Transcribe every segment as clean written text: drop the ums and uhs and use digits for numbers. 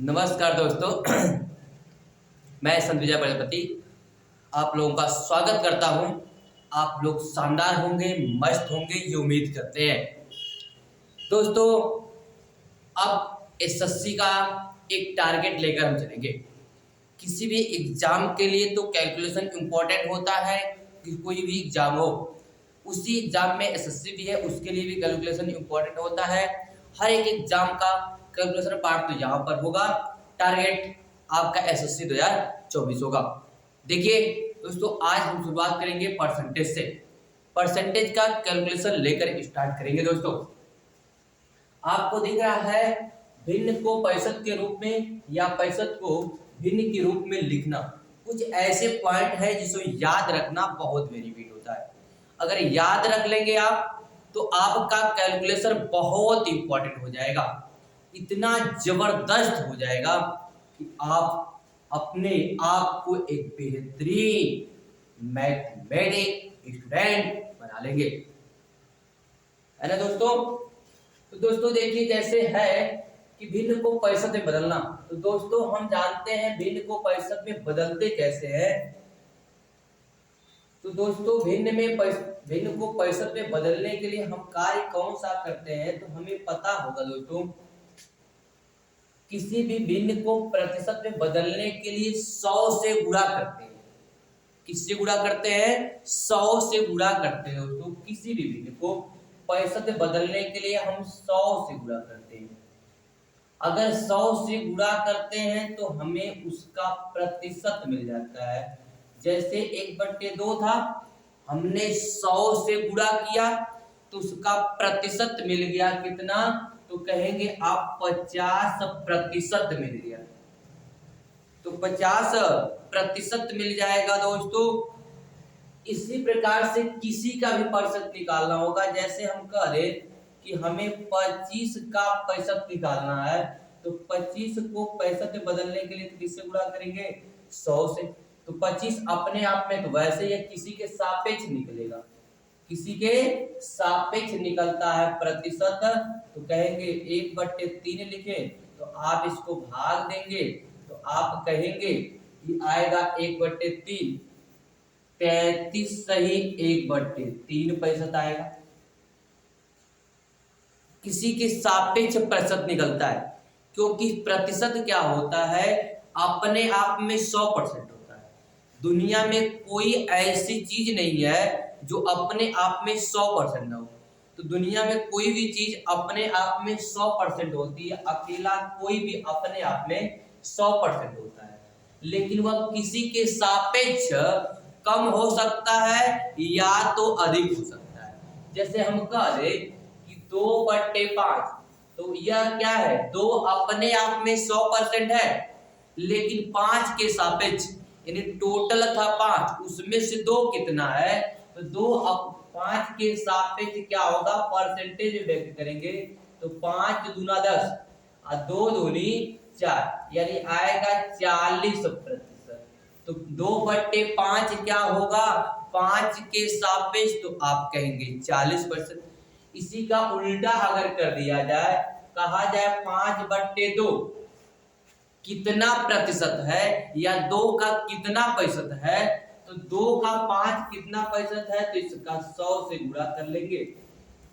नमस्कार दोस्तों। मैं संत विजय प्रजापति आप लोगों का स्वागत करता हूं। आप लोग शानदार होंगे, मस्त होंगे, ये उम्मीद करते हैं। दोस्तों, अब एसएससी का एक टारगेट लेकर हम चलेंगे। किसी भी एग्जाम के लिए तो कैलकुलेशन इम्पोर्टेंट होता है कि कोई भी एग्जाम हो, उसी एग्जाम में एसएससी भी है, उसके लिए भी कैलकुलेशन इम्पोर्टेंट होता है। हर एक एग्जाम का कैलकुलेशन पार्ट तो यहाँ पर होगा। टारगेट आपका एसएससी 2024 होगा। देखिए दोस्तों, आज हम शुरुआत करेंगे परसेंटेज से। परसेंटेज का कैलकुलेशन लेकर स्टार्ट करेंगे। दोस्तों, आपको दिख रहा है भिन्न को पैंसठ के रूप में या पैंसठ को भिन्न के रूप में लिखना। कुछ ऐसे पॉइंट है जिसको याद रखना बहुत बेनिफिट होता है। अगर याद रख लेंगे आप तो आपका कैलकुलेशन बहुत इंपॉर्टेंट हो जाएगा, इतना जबरदस्त हो जाएगा कि आप अपने आप को एक बेहतरीन मैथमेटिक्स स्टूडेंट बना लेंगे, है ना दोस्तों। तो दोस्तों देखिए, जैसे है कि भिन्न को पैंसठ में बदलना, तो दोस्तों हम जानते हैं भिन्न को पैंसठ में बदलते कैसे हैं। तो दोस्तों भिन्न को पैंसठ में बदलने के लिए हम कार्य कौन सा करते हैं, तो हमें पता होगा दोस्तों, किसी भी भिन्न को प्रतिशत में बदलने के लिए 100 से गुणा करते हैं। किससे गुणा करते हैं? 100 से गुणा करते हैं दोस्तों। किसी भी भिन्न को पैंसठ में बदलने के लिए हम 100 से गुणा करते हैं। अगर 100 से गुणा करते हैं तो हमें उसका प्रतिशत मिल जाता है। जैसे 1/2 था, हमने 100 से गुणा किया तो उसका प्रतिशत मिल गया कितना, तो कहेंगे आप 50% मिल गया। तो 50% मिल जाएगा दोस्तों। इसी प्रकार से किसी का भी प्रतिशत निकालना होगा। जैसे हम कह रहे कि हमें 25 का प्रतिशत निकालना है, तो 25 को 65 में बदलने के लिए तो किससे गुणा करेंगे? 100 से। तो 25 अपने आप में तो वैसे ही किसी के सापेक्ष निकलेगा, किसी के सापेक्ष निकलता है प्रतिशत। तो कहेंगे 1/3 लिखे तो आप इसको भाग देंगे तो आप कहेंगे कि आएगा 1/3, 33 सही 1/3 प्रतिशत आएगा। किसी के सापेक्ष प्रतिशत निकलता है, क्योंकि प्रतिशत क्या होता है, अपने आप में 100% होता है। दुनिया में कोई ऐसी चीज नहीं है जो अपने आप में 100% ना हो। तो दुनिया में कोई भी चीज अपने आप में 100% होती है, अकेला कोई भी अपने आप में 100% होता है, लेकिन वह किसी के सापेक्ष कम हो सकता है या तो अधिक हो सकता है। जैसे हम कह रहे कि 2/5, तो यह क्या है, 2 अपने आप में 100% है, लेकिन 5 के सापेक्ष, यानी टोटल था 5, उसमें से 2 कितना है, तो 2 अब 5 के सापेक्ष क्या होगा, परसेंटेज व्यक्त करेंगे तो 5 दूना 10 और 2 दूनी 4, यानी आएगा 40%। तो 2/5 क्या होगा, 5 के सापेक्ष, तो आप कहेंगे 40%। इसी का उल्टा अगर कर दिया जाए, कहा जाए 5/2 कितना प्रतिशत है या 2 का कितना प्रतिशत है, तो 2 का 5 कितना प्रतिशत है, तो इसका 100 से गुणा कर लेंगे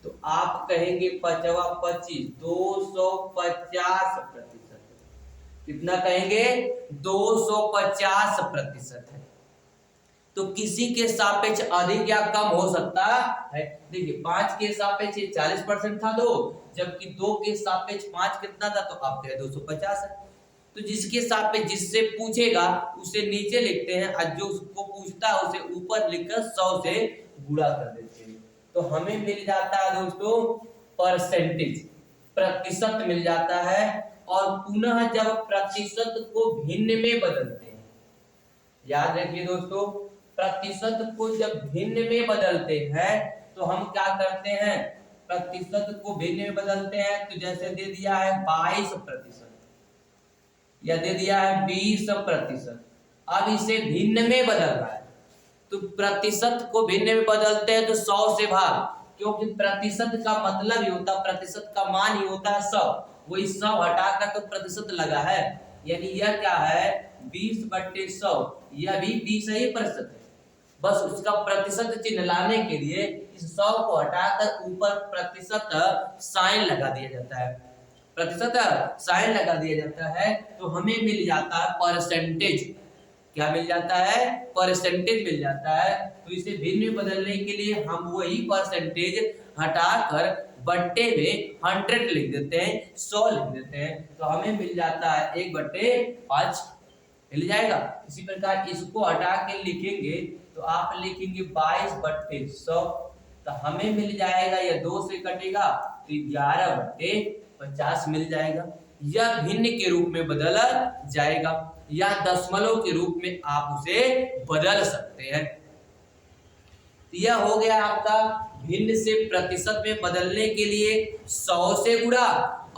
तो आप कहेंगे 5×5 250%। कितना कहेंगे? 250% है। तो किसी के सापेक्ष अधिक या कम हो सकता है। देखिए 5 के सापेक्ष 40% था 2, जबकि 2 के सापेक्ष 5 कितना था, तो आप कहे 250 है। तो जिसके सापेक्ष जिससे पूछेगा उसे नीचे लिखते हैं और जो उसको पूछता है उसे ऊपर लिखकर 100 से गुणा कर देते हैं। तो हमें मिल जाता है दोस्तों परसेंटेज, प्रतिशत मिल जाता है। और पुनः जब प्रतिशत को भिन्न में बदलते हैं, याद रखिए दोस्तों, प्रतिशत को जब भिन्न में बदलते हैं तो हम क्या करते हैं, प्रतिशत को भिन्न में बदलते हैं। तो जैसे दे दिया है 22% या दे दिया है 20%, अब इसे भिन्न में बदल रहा है, तो प्रतिशत को भिन्न में बदलते हैं तो 100 से भाग, क्योंकि प्रतिशत का मतलब ही होता, प्रतिशत का मान ही होता है 100। वही 100 हटाकर तो प्रतिशत लगा है, यानी यह क्या है 20/100, यह भी 20 ही प्रतिशत है। बस उसका प्रतिशत चिन्ह लाने के लिए इस 100 को हटाकर ऊपर प्रतिशत साइन लगा दिया जाता है, प्रतिशत साइन लगा दिया जाता है, तो हमें मिल जाता है परसेंटेज। क्या मिल जाता है? परसेंटेज मिल जाता है। तो इसे भिन्न में बदलने के लिए हम वही परसेंटेज हटाकर बट्टे में 100 लिख देते हैं, 100 लिख देते हैं, तो हमें मिल जाता है 1/5 मिल जाएगा। इसी प्रकार इसको हटा के लिखेंगे तो आप लिखेंगे 22/100, तो हमें मिल जाएगा, यह 2 से कटेगा तो 11/50 मिल जाएगा। यह भिन्न के रूप में बदला जाएगा या दशमलव के रूप में आप उसे बदल सकते हैं। तो यह हो गया आपका भिन्न से प्रतिशत में बदलने के लिए 100 से गुणा,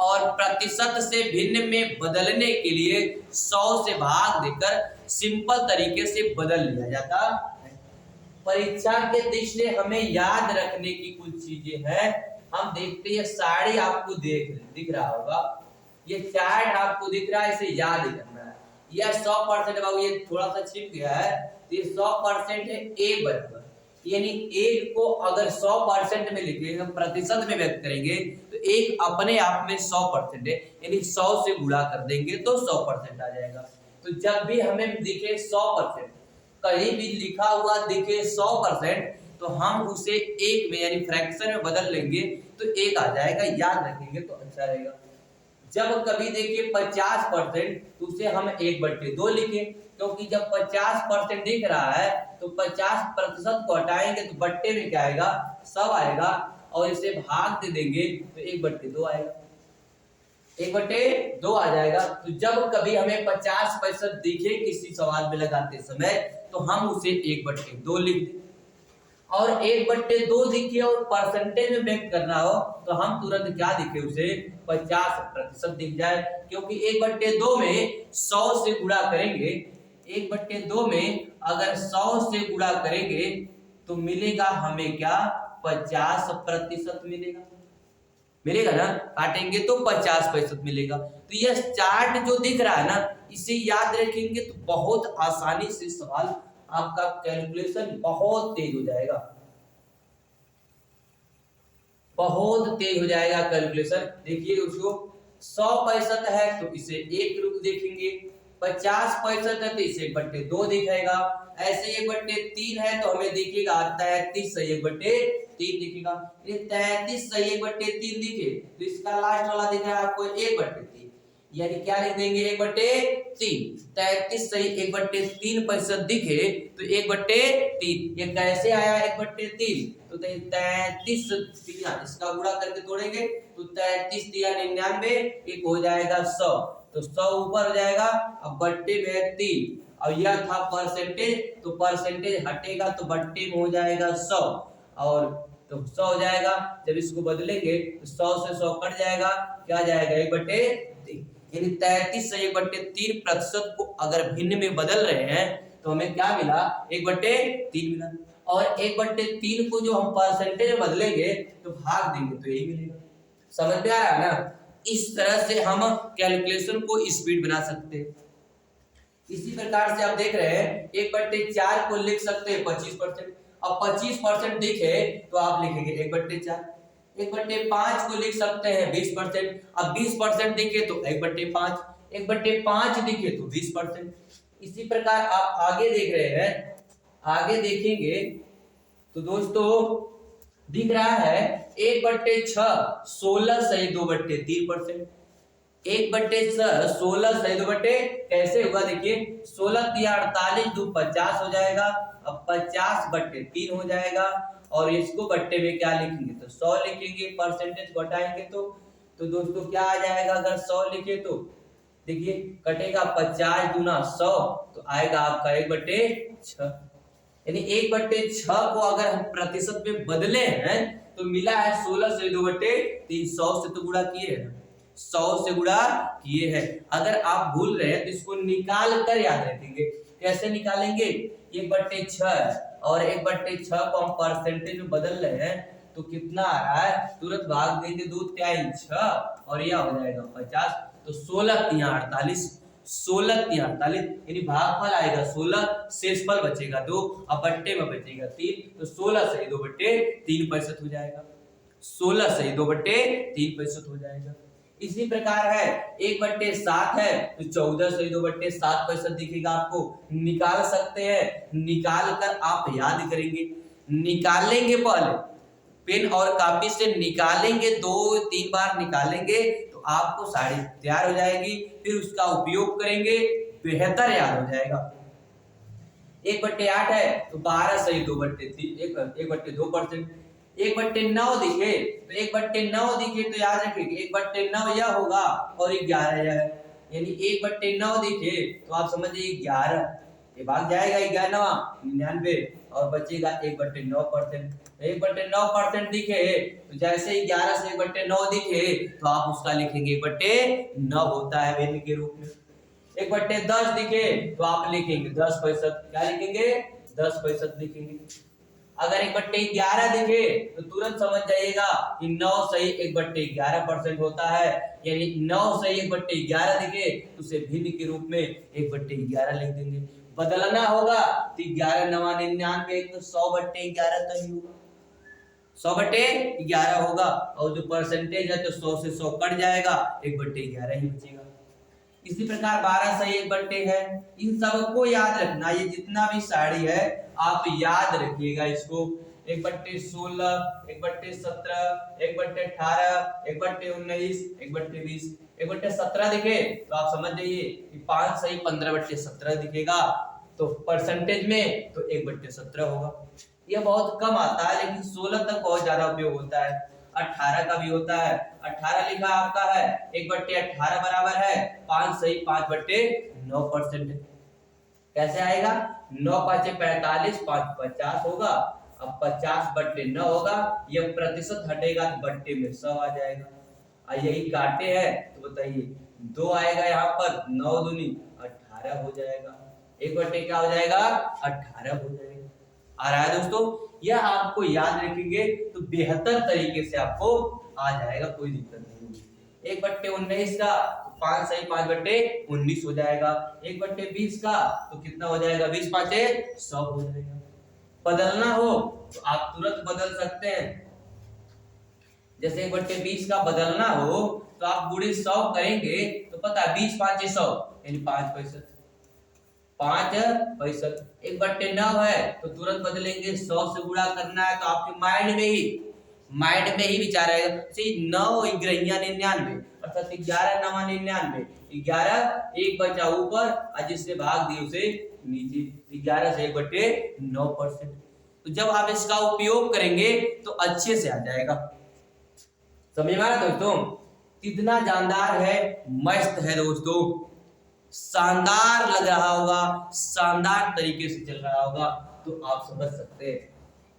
और प्रतिशत से भिन्न में बदलने के लिए 100 से भाग देकर सिंपल तरीके से बदल लिया जाता है। परीक्षा के दृष्टि से हमें याद रखने की कुछ चीजें हैं। हम देखते हैं साड़ी आपको दिख रहा होगा, ये चार्ट आपको दिख रहा है, इसे याद करना है। यह 100% बाबू ये थोड़ा सा छिप गया है, तो ये 100% है एक बराबर, यानी एक को अगर 100% में लिखेंगे, प्रतिशत में व्यक्त करेंगे, तो एक अपने आप में 100% है, यानी 100 से गुणा कर देंगे तो 100% आ जाएगा। तो जब भी हमें दिखे 100%, कहीं भी लिखा हुआ दिखे 100%, तो हम उसे एक में यानी फ्रैक्शन में बदल लेंगे तो एक आ जाएगा, याद रखेंगे तो अच्छा रहेगा। जब कभी देखिए 50%, तो उसे हम 1/2 लिखें, क्योंकि जब 50% दिख रहा है तो 50% को हटाएंगे तो बट्टे में क्या आएगा, 100 आएगा, और इसे भाग दे देंगे तो 1/2 आएगा, 1/2 आ जाएगा। तो जब कभी हमें 50% दिखे किसी सवाल में लगाते समय, तो हम उसे 1/2 लिख दें, और 1/2 दिखे और परसेंटेज में व्यक्त करना हो तो हम तुरंत क्या दिखे, उसे 50% दिख जाए, क्योंकि 1/2 में 100 से गुणा करेंगे, 1/2 में अगर 100 से गुणा करेंगे तो मिलेगा हमें क्या, 50% मिलेगा ना, काटेंगे तो 50% मिलेगा। तो यह चार्ट जो दिख रहा है ना, इसे याद रखेंगे तो बहुत आसानी से सवाल आपका कैलकुलेशन बहुत तेज हो जाएगा, बहुत तेज हो जाएगा कैलकुलेशन। देखिए उसको 100% है तो इसे एक रूप देखेंगे, 50% है तो इसे 1/2 दिखेगा, ऐसे 1/3 है तो हमें दिखेगा 33 से 1/3 दिखेगा। ये 33 से 1/3 दिखे तो इसका लास्ट वाला दिख रहा है आपको 1/3, यानी क्या लिख देंगे 1/3। 33 से 1/3% दिखे तो 1/3, ये कैसे आया 1/3, तो 33 इसका गुणा करके तोड़ेंगे तो 33 × 99, एक हो जाएगा 100, तो 100 ऊपर हो जाएगा, अब बट्टे में 3, और यह था परसेंटेज, तो परसेंटेज हटेगा तो बट्टे में हो जाएगा 100, और तो 100 हो जाएगा। जब इसको बदलेंगे तो 100 से 100 कट जाएगा, क्या जाएगा 1/3, यानी 33 से 1/3% को अगर भिन्न में बदल रहे हैं तो हमें क्या मिला, 1/3 मिला, और 1/3 को जो हम परसेंटेज में बदलेंगे तो भाग देंगे तो यही मिलेगा। समझ में आ रहा है ना? इस तरह से हम कैलकुलेशन को स्पीड बना सकते हैं। इसी प्रकार से आप देख रहे हैं 1/4 को लिख सकते हैं 25%, अब 25% दिखे तो आप लिखेंगे 1/4, 1/5 को लिख सकते हैं 20%, अब 20% दिखे तो 1/5, 1/5 दिखे तो 20%। इसी प्रकार आप आगे देख रहे हैं, आगे देखेंगे तो दोस्तों दिख रहा है 1/6 16 सही 2/3%, 1/6 16 सही 2 कैसे होगा, देखिए 16 × 48 2 50 हो जाएगा, अब 50/3 हो जाएगा, और इसको बट्टे में क्या लिखेंगे तो 100 लिखेंगे, परसेंटेज को हटाएंगे तो दोस्तों क्या आ जाएगा, अगर 100 लिखे तो देखिए कटेगा 50 × 100 तो आएगा आपका 1/6, यानी 1/6 को अगर हम प्रतिशत में बदले हैं तो मिला है 16 से 2/3, 100 से तो गुणा किए हैं, 100 से गुणा किए हैं। अगर आप भूल रहे हैं तो इसको निकाल कर याद रखेंगे, कैसे निकालेंगे, 1/6 और 1/6 को हम परसेंटेज में बदल रहे हैं तो कितना आ रहा है, तुरंत भाग देंगे 2 3 6 और यह हो जाएगा 50। तो 16 3 48, 16 3 48 यानी भागफल आएगा 16, शेषफल बचेगा 2 और बट्टे में बचेगा 3। तो 16 सही 2/3 हो जाएगा, 16 सही 2/3 हो जाएगा। इसी प्रकार है 1/7 है तो 14 सही 2/7 दिखेगा आपको, निकाल सकते हैं। निकाल कर आप याद करेंगे, निकालेंगे पहले पेन और कापी से निकालेंगे, 2 3 बार निकालेंगे तो आपको साड़ी तैयार हो जाएगी। फिर उसका उपयोग करेंगे, बेहतर याद हो जाएगा। 1/8 है तो 12 सही 1/2%। 1/9 दिखे तो 1/9 दिखे तो याद रखिए 1/9 यह होगा और 11 यह है, यानी 1/9 दिखे तो आप समझिए 11, ये भाग जाएगा 11 99 और बचेगा 1/9%। 1/9% दिखे तो जैसे ही 11 से 1/9 दिखे तो आप उसका लिखेंगे 1/9 होता है भिन्न के रूप में। 1/10 दिखे तो आप लिखेंगे 10%, क्या लिखेंगे 10% लिखेंगे। अगर 1/11 दिखे तो तुरंत समझ जाइएगा कि 9 सही 1/11% होता है, यानी 9 सही 1/11 दिखे तो उसे भिन्न के रूप में 1/11 लिख देंगे। बदलना होगा तो 11 9 99 तो 100/11 तो ही होगा, 100/11 होगा और जो परसेंटेज है तो 100 से 100 कट जाएगा, 1/11 ही बचेगा। इसी प्रकार 12 सही 1/2 है। इन सबको याद रखना, ये जितना भी साड़ी है आप याद रखिएगा इसको। 1/16, 1/17, 1/18, 1/19, 1/20, 1/17 दिखे तो आप समझ जाइए कि 5 सही 15/17 दिखेगा, तो परसेंटेज में तो 1/17 होगा। यह बहुत कम आता है लेकिन 16 तक बहुत ज्यादा उपयोग होता है। 18 का भी होता है, 18 लिखा आपका है 1/18 बराबर है 5 सही 5/9%। कैसे आएगा, 9 5 45, 5 50 होगा, अब 50/9 होगा, यह प्रतिशत हटेगा तो बट्टे में 100 आ जाएगा। और यही काटे हैं तो बताइए 2 आएगा यहाँ पर, 9 दूनी 18 हो जाएगा, 1/18 क्या हो जाएगा 18 हो जाएगा। आ रहा है दोस्तों, यह आपको याद रखेंगे तो बेहतर तरीके से आपको आ जाएगा, कोई दिक्कत नहीं होगी। 1/19 का 5 सही 5/19 हो जाएगा। 1/20 का तो कितना हो जाएगा 20 5 100 हो जाएगा। बदलना हो तो आप तुरंत बदल सकते हैं। जैसे 1/20 का बदलना हो तो आप गुणे 100 करेंगे तो पता है 20 5 100 यानी 5 पैसे, 5 पैसे। 1/9 है तो तुरंत बदलेंगे, 100 से गुणा करना है तो आपके माइंड में ही विचार आएगा। 9 ग्रहिया 99 अर्थात 11 9 99, 11 एक बचा ऊपर और जिससे भाग दिए उसे नीचे, 11 से 1/9%। तो जब आप इसका उपयोग करेंगे तो अच्छे से आ जाएगा। समझ में आ रहा दोस्तों, कितना जानदार है, मस्त है दोस्तों, शानदार लग रहा होगा, शानदार तरीके से चल रहा होगा तो आप समझ सकते हैं।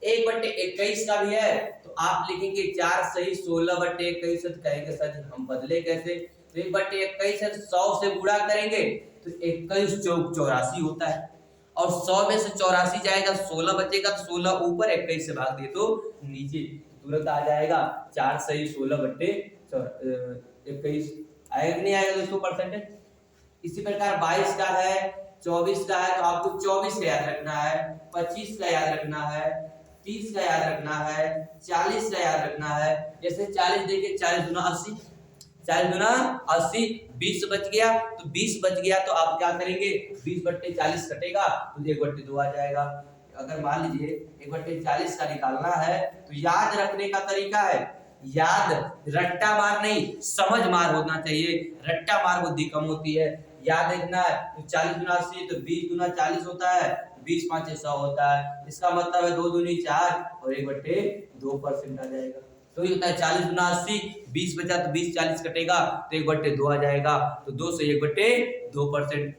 1/21 का भी है तो आप लिखेंगे 4 सही 16/21 कहेंगे सर हम बदले कैसे, तो 1/21 है 100 से गुणा करेंगे तो 21 चौक 84 होता है और 100 में से 84 जाएगा 16 बचेगा तो 16 ऊपर 21 से भाग दिए तो नीचे, तुरंत आ जाएगा 4 सही 16/21 आएगा कि नहीं आएगा दोस्तों परसेंटेज। इसी प्रकार 22 का है, 24 का है तो आपको 24 का याद रखना है, 25 का याद रखना है, 30 का याद रखना है, 40 का याद रखना है। जैसे 40 देखिए 40 दूना 80, 40 दूना 80, 20 बच गया तो 20 बच गया तो आप क्या करेंगे 20/40 कटेगा तो 1/2 आ जाएगा। अगर मान लीजिए 1/40 का निकालना है तो याद रखने का तरीका है, याद रट्टा मार नहीं समझ मार होना चाहिए, रट्टा मार बुद्धि कम होती है। याद रखना है तो 40 दूना 80 तो 20 दूना 40 होता है, 20 5 100 होता है, इसका मतलब है 2 दूनी 4 और 1/2% आ जाएगा। तो ये होता है 40 दूना 80, 20 बचा तो 20 40 कटेगा तो 1/2 आ जाएगा, तो 2 से 1/2%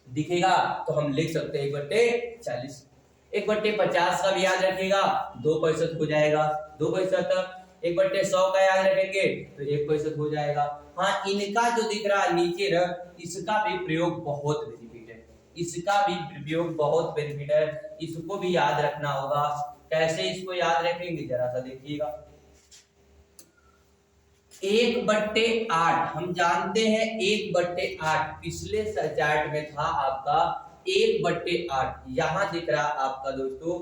दिखेगा तो हम लिख सकते हैं 1/40। 1/50 का भी याद रखिएगा 2% हो जाएगा, 2%। 1/100 का याद रखेंगे तो 1% हो जाएगा। हाँ, इनका जो दिख रहा है नीचे ना, इसका भी प्रयोग बहुत बेनिफिट है, इसका भी प्रयोग बहुत बेनिफिट है, इसको भी याद रखना होगा। कैसे इसको याद रखेंगे जरा सा देखिएगा। 1/8 हम जानते हैं 1/8 पिछले चार्ट में था आपका 1/8, यहाँ दिख रहा आपका दोस्तों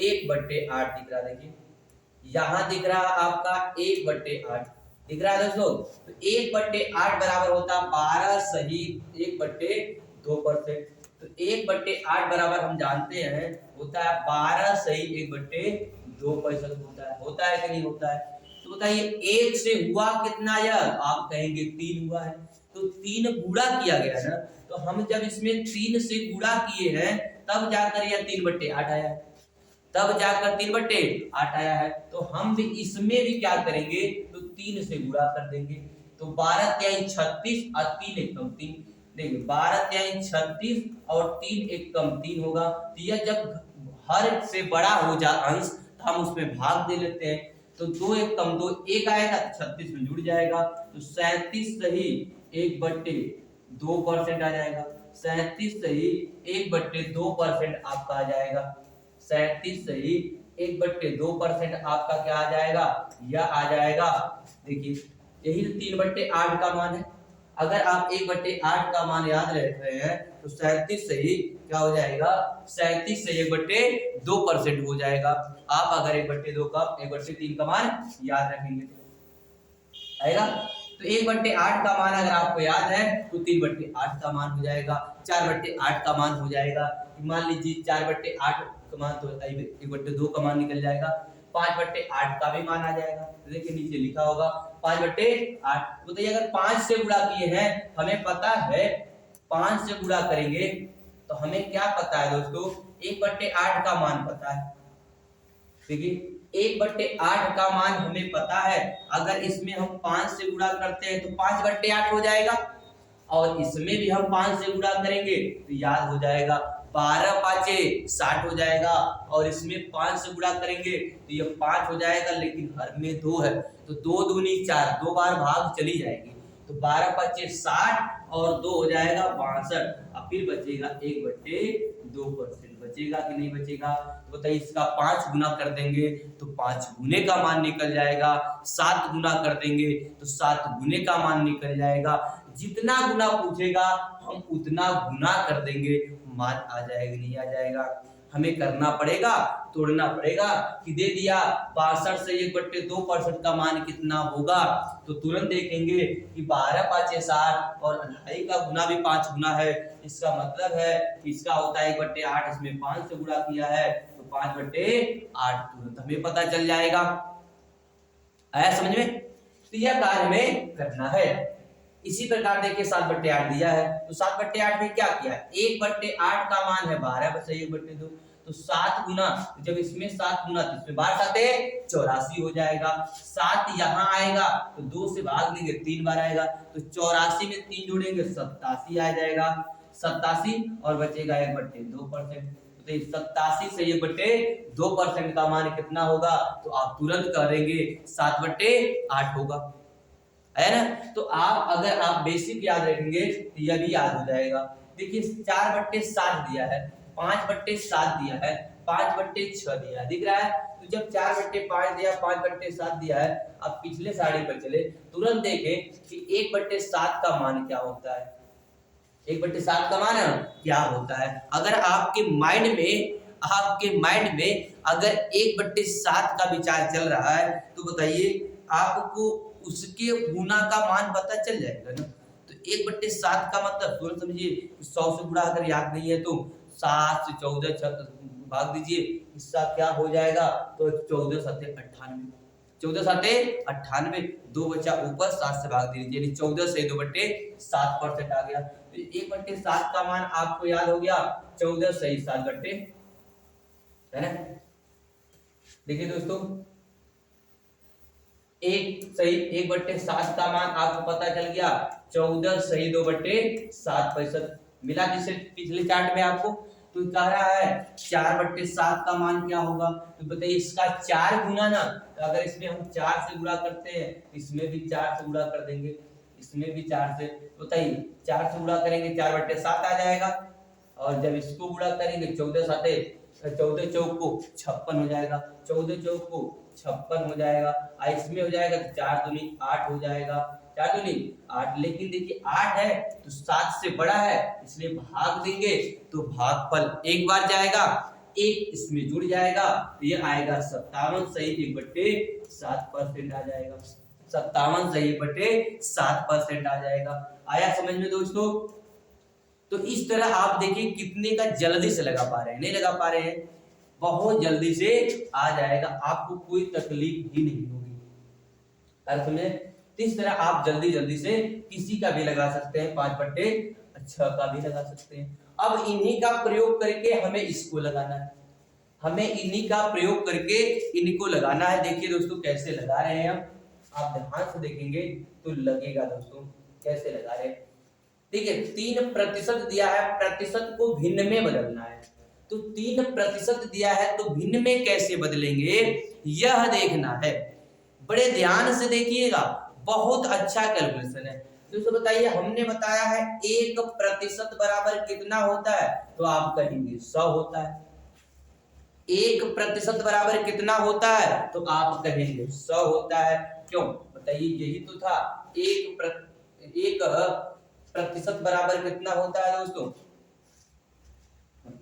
1/8 दिख रहा, देखिए यहाँ दिख रहा आपका 1/8 दिख रहा है दोस्तों। तो 1/8 बराबर होता 12 सही 1/2%। तो 1/8 बराबर हम जानते हैं होता है 12 सही 1/2% होता है कि नहीं होता है। तो बताइए एक से हुआ कितना, यह आप कहेंगे 3 हुआ है, तो 3 गुणा किया गया ना, तो हम जब इसमें 3 से गुणा किए हैं तब जाकर यह 3/8 आया है, तब जाकर 3/8 आया है। तो हम भी इसमें भी क्या करेंगे, तो 3 से गुणा कर देंगे। तो 12 तिहाई 36 और 3 एकम 3, देखिए 12 तिहाई 36 और 3 एकम 3 होगा। तो यह जब हर से बड़ा हो जाए अंश तो हम उसमें भाग दे लेते हैं। तो 2 एकम 2 1 आएगा तो 36 में जुड़ जाएगा। तो 37 सही 1/2% आ जाएगा। 37 सही 1/2% आपका आ जाएगा। 37 सही 1/2% आपका क्या आ जाएगा, यह आ जाएगा। देखिए यही 3/8 का मान है। अगर आप 1/8 का मान याद रख रहे हैं तो 37 सही क्या हो जाएगा, 37 से 1/2% हो जाएगा। आप अगर 1/2 का 1/3 का मान याद रखेंगे तो आएगा। तो 1/8 का मान अगर आपको याद है तो 3/8 का मान हो जाएगा, 4/8 का मान हो जाएगा। मान लीजिए 4/8 का मान तो 1/2 का मान निकल जाएगा, 5/8 का भी मान आ जाएगा। तो देखिए नीचे लिखा होगा 5/8। बताइए अगर 5 से गुणा किए हैं, हमें पता है 5 से गुणा करेंगे तो हमें क्या पता है दोस्तों, 1/8 का मान पता है। देखिए 1/8 का मान हमें पता है। अगर इसमें हम 5 से गुणा करते हैं तो 5/8 हो जाएगा, और इसमें भी हम 5 से गुणा करेंगे तो याद हो जाएगा 12 पाँचे 60 हो जाएगा, और इसमें 5 से गुणा करेंगे तो ये 5 हो जाएगा, लेकिन हर में 2 है तो 2 दूनी 4, 2 बार भाग चली जाएगी। तो 12 पाँचे 60 और 2 हो जाएगा 62, और फिर बचेगा 1/2% बचेगा कि नहीं बचेगा। तो बताइए इसका 5 गुना कर देंगे तो 5 गुने का मान निकल जाएगा, 7 गुना कर देंगे तो 7 गुने का मान निकल जाएगा। जितना गुना पूछेगा हम उतना गुना कर देंगे, मान आ जाएगा नहीं आ जाएगा। हमें करना पड़ेगा, तोड़ना पड़ेगा कि दे दिया 62 से 1/2% का मान कितना होगा, तो तुरंत देखेंगे कि 12 पाँचे 60 और 2.5 का गुना भी 5 गुना है। इसका मतलब है कि इसका होता है 1/8, इसमें 5 से गुणा किया है तो 5/8 तुरंत हमें पता चल जाएगा। आया समझ में। तो यह कार्य हमें करना है। इसी प्रकार देखिए 7/8 दिया है, तो 7/8 में क्या किया, 1/8 का मान है 12 बस 1/2, तो 7 गुना, जब इसमें 7 गुना तो इसमें 12 7 84 हो जाएगा। 7 यहाँ आएगा तो 2 से भाग देंगे 3 बार आएगा, तो 84 में 3 जोड़ेंगे 87 आ जाएगा। 87 और बचेगा 1/2%। तो 87 से 1/2% का मान कितना होगा, तो आप तुरंत करेंगे 7/8 होगा, है ना। तो आप अगर आप बेसिक याद रखेंगे तो यह भी याद हो जाएगा। देखिए 4/7 दिया है, 5/7 दिया है, 5/6 दिया है, दिख रहा है। तो जब 4/5 दिया, 5/7 दिया है, अब पिछले साड़ी पर चले, तुरंत देखें कि 1/7 का मान क्या होता है। 1/7 का मान क्या होता है। अगर आपके माइंड में अगर 1/7 का विचार चल रहा है तो बताइए आपको उसके गुना का मान पता चल जाएगा ना। तो 1/7 का मतलब तुरंत समझिए 100 से गुणा अगर याद नहीं है तो 7 से 14 भाग दीजिए, इसका क्या हो जाएगा, तो 14 7 98, 14 7 98, 2 बचा ऊपर 7 से भाग दीजिए, यानी 14 से 2/7% आ गया। तो 1/7 का मान आपको याद हो गया 14 सही 7 है ना। देखिए दोस्तों 1/7 का मान आपको पता चल गया 14 सही 2/7% मिला, जिससे पिछले चार्ट में आपको। तो कह रहा है 4/7 का मान क्या होगा, तो बताइए इसका 4 गुना ना, तो अगर इसमें हम 4 से गुणा करते हैं इसमें भी 4 से गुणा कर देंगे, इसमें भी 4 से, बताइए 4 से गुणा करेंगे 4/7 आ जाएगा, और जब इसको गुणा करेंगे 14 7 14 चौक को 56 हो जाएगा, 14 चौक को 56 हो जाएगा। इसमें हो जाएगा तो 4 दूनी 8 हो जाएगा, 4 दूनी 8। लेकिन देखिए 8 है तो 7 से बड़ा है, इसलिए भाग देंगे तो भागफल एक बार जाएगा, एक इसमें जुड़ जाएगा, तो ये आएगा 57 सही 1/7% आ जाएगा। 57 सही 1/7% आ जाएगा। आया समझ में दोस्तों? तो इस तरह आप देखिए कितने का जल्दी से लगा पा रहे हैं, नहीं लगा पा रहे हैं, बहुत जल्दी से आ जाएगा, आपको कोई तकलीफ ही नहीं होगी। अर्थ में इस तरह आप जल्दी जल्दी से किसी का भी लगा सकते हैं, 5/6 का भी लगा सकते हैं। अब इन्हीं का प्रयोग करके हमें इसको लगाना है, हमें इन्हीं का प्रयोग करके इनको लगाना है। देखिए दोस्तों कैसे लगा रहे हैं हम, आप ध्यान से देखेंगे तो लगेगा दोस्तों कैसे लगा रहे हैं। ठीक है, 3% दिया है, प्रतिशत को भिन्न में बदलना है, तो 3% दिया है तो भिन्न में कैसे बदलेंगे यह देखना है। बड़े ध्यान से देखिएगा, बहुत अच्छा कैलकुलेशन है दोस्तों। बताइए, हमने बताया है 1% बराबर कितना होता है, तो आप कहेंगे 100 होता है। 1% बराबर कितना होता है, तो आप कहेंगे 100 होता है। क्यों बताइए, यही तो था। 1% बराबर कितना होता है दोस्तों,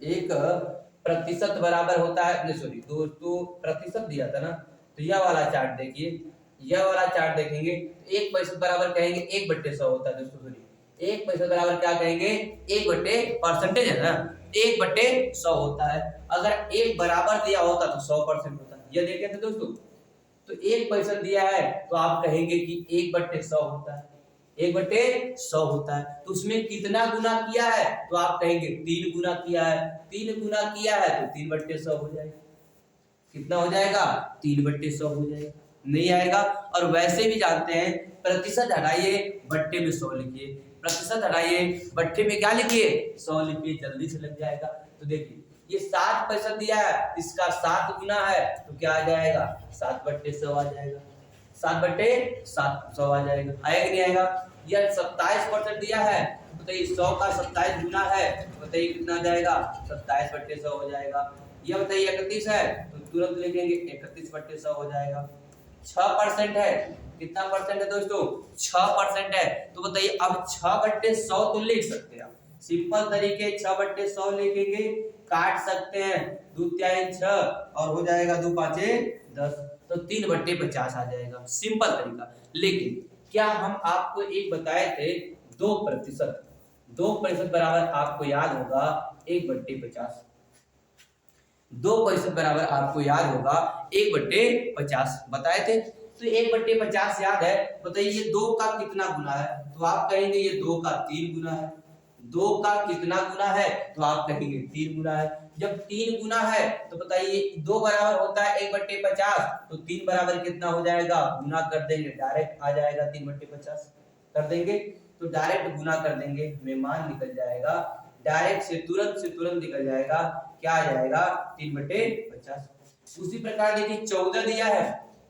1% बराबर होता है, सॉरी दोस्तों प्रतिशत दिया था ना, तो यह वाला चार्ट देखिए, यह वाला चार्ट देखेंगे, 1% बराबर कहेंगे 1/100 होता है दोस्तों। सॉरी 1% बराबर क्या कहेंगे, 1/परसेंटेज है ना, 1/100 होता है। अगर 1 बराबर दिया होता तो 100% होता है। यह देखें तो दोस्तों, तो 1% दिया है तो आप कहेंगे कि 1/100 होता है, 1/100 होता है। तो उसमें कितना गुना किया है, तो आप कहेंगे 3 गुना किया है। 3 गुना किया है तो 3/100 हो जाएगा। कितना हो जाएगा, 3/100 हो जाएगा। नहीं आएगा। और वैसे भी जानते हैं, प्रतिशत हटाइए बट्टे में 100 लिखिए, प्रतिशत हटाइए बट्टे में क्या लिखिए, 100 लिखिए, जल्दी से लग जाएगा। तो देखिए ये 60% दिया है, इसका 7 गुना है तो क्या आ जाएगा, 7/100 आ जाएगा, 7/700 आ जाएगा। आएगा नहीं आएगा। यह 27% दिया है, बताइए 100 का 27 गुना है, बताइए कितना आ जाएगा, 27/100 हो जाएगा। यह बताइए 31 है तो तुरंत लिखेंगे 31/100 हो जाएगा। 6% है, कितना परसेंट है दोस्तों, 6% है। तो बताइए अब 6/100 तो लिख सकते हैं, सिंपल तरीके 6/100 लिखेंगे, काट सकते हैं, 2 3 6 और हो जाएगा 2 5 10, तो 3/50 आ जाएगा, सिंपल तरीका। लेकिन क्या हम आपको एक बताए थे 2%, 2% बराबर आपको याद होगा 1/50, 2% बराबर आपको याद होगा 1/50 बताए थे। तो 1/50 याद है, बताइए ये 2 का कितना गुना है, तो आप कहेंगे ये 2 का 3 गुना है। 2 का कितना गुना है, तो आप कहेंगे 3 गुना है। जब 3 गुना है तो बताइए 2 बराबर होता है 1/50, तो 3 बराबर कितना हो जाएगा, गुना कर देंगे, डायरेक्ट आ जाएगा 3/50 कर देंगे, तो डायरेक्ट गुना कर देंगे, हमें मान निकल जाएगा, डायरेक्ट से तुरंत निकल जाएगा, क्या आ जाएगा 3/50। उसी प्रकार देखिए 14 दिया है,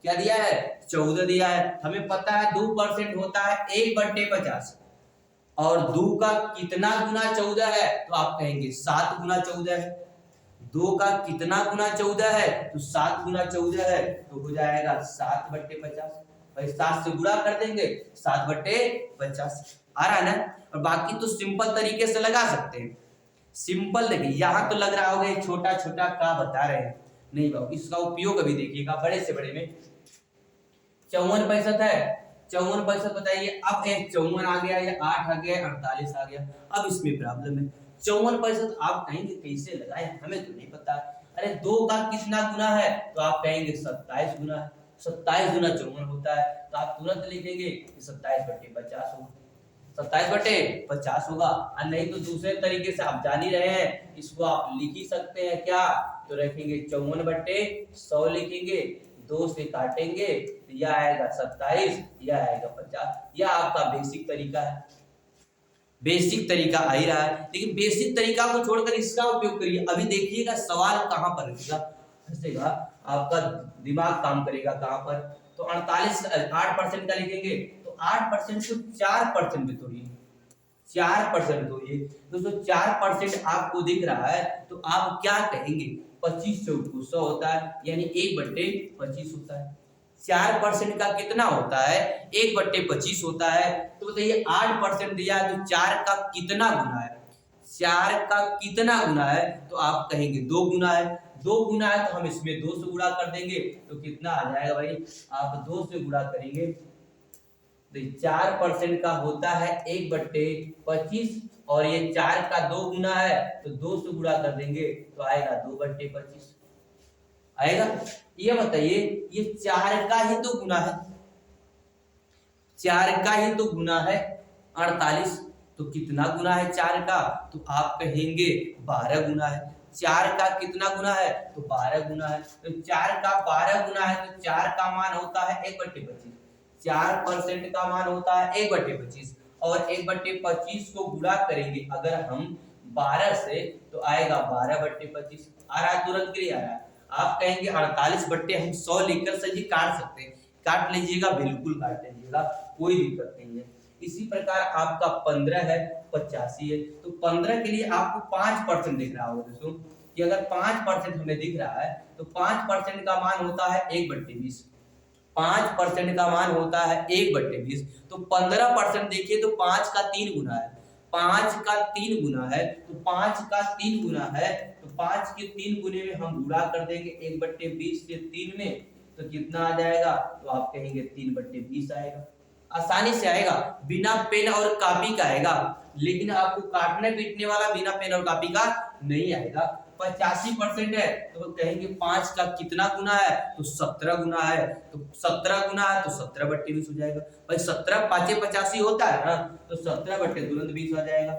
क्या दिया है, 14 दिया है। हमें पता है 2% होता है 1/50, और 2 का कितना गुना 14 है, तो आप कहेंगे 7 गुना 14 है। 2 का कितना गुना 14 है, तो 7 गुना 14 है, तो हो जाएगा 7/50। भाई 7 से गुणा कर देंगे, 7/50 आ रहा है ना। और बाकी तो सिंपल तरीके से लगा सकते हैं, सिंपल। देखिए यहाँ तो लग रहा होगा छोटा छोटा का बता रहे हैं, नहीं बाबू, इसका उपयोग अभी देखिएगा बड़े से बड़े में। 54% है, 54% बताइए, अब 54 आ गया, या 8 आ गया, 48 आ गया। अब इसमें प्रॉब्लम है, 54% आप कहेंगे कैसे लगाए, हमें तो नहीं पता। अरे 2 का कितना गुना है, तो आप कहेंगे 27 गुना है, 27 गुना 54 होता है, तो आप तुरंत लिखेंगे 27/50 होगा, 27/50 होगा। और नहीं तो दूसरे तरीके से आप जान ही रहे हैं, इसको आप लिख ही सकते हैं क्या, तो रखेंगे 54/100 लिखेंगे, 2 से काटेंगे, यह आएगा 27, यह आएगा 50। यह आपका बेसिक तरीका है, बेसिक तरीका आ ही रहा है। लेकिन बेसिक तरीका को छोड़कर इसका उपयोग करिए। अभी देखिएगा सवाल कहां पर रहेगा, फंसेगा, आपका दिमाग काम करेगा कहां पर। तो 48 8% का लिखेंगे, तो 8% को 4% में तोड़िए, 4% हो ये दोस्तों, 4% आपको दिख रहा है तो आप क्या कहेंगे? 25 से 100 होता है, यानी 1/25 होता है। 4% का कितना होता है? 1/25 होता है। तो बताइए 8% दिया है तो 4 का कितना गुना है? 4 का कितना गुना है? तो आप कहेंगे 2 गुना है। 2 गुना है तो हम इसमें 2 से गुणा कर देंगे तो कितना आ जाएगा भाई? आप 2 से गुणा करेंगे तो 4% का होता है 1/25 और ये 4 का 2 गुना है तो 2 से गुणा कर देंगे तो आएगा 2/25 आएगा। ये बताइए ये 4 का ही तो गुना है, 4 का ही तो गुना है 48, तो कितना गुना है 4 का? तो आप कहेंगे 12 गुना है। 4 का कितना गुना है? तो 12 गुना है। तो 4 का 12 गुना है तो 4 का मान होता है 1/25। 4% का मान होता है 1/25 और 1/25 को गुणा करेंगे अगर हम 12 से तो आएगा 12/25 आ रहा है, तुरंत के लिए आ रहा है। आप कहेंगे 48 बट्टे हम 100 लिखकर सही काट सकते हैं, काट लीजिएगा, बिल्कुल काट लीजिएगा, कोई दिक्कत नहीं है। इसी प्रकार आपका 15 है, 85 है, तो 15 के लिए आपको 5% दिख रहा होगा दोस्तों कि अगर 5% हमें दिख रहा है तो 5% का मान होता है 1/20। 5% का मान होता है 1/20, तो 15% देखिए तो 5 का 3 गुना है। 5 का 3 गुना है तो 5 का 3 गुना है तो 5 के 3 गुने में हम गुणा कर देंगे 1/20 से 3 में तो कितना आ जाएगा? तो आप कहेंगे 3/20 आएगा। आसानी से आएगा, बिना पेन और कॉपी का आएगा, लेकिन आपको काटने पीटने वाला बिना पेन और कॉपी का नहीं आएगा। 85% है तो कहेंगे 5 का कितना गुना है? तो 17 गुना है, तो 17 गुना है तो 17/20 हो जाएगा। भाई 17 5 85 होता है ना, तो 17/20 आ जाएगा।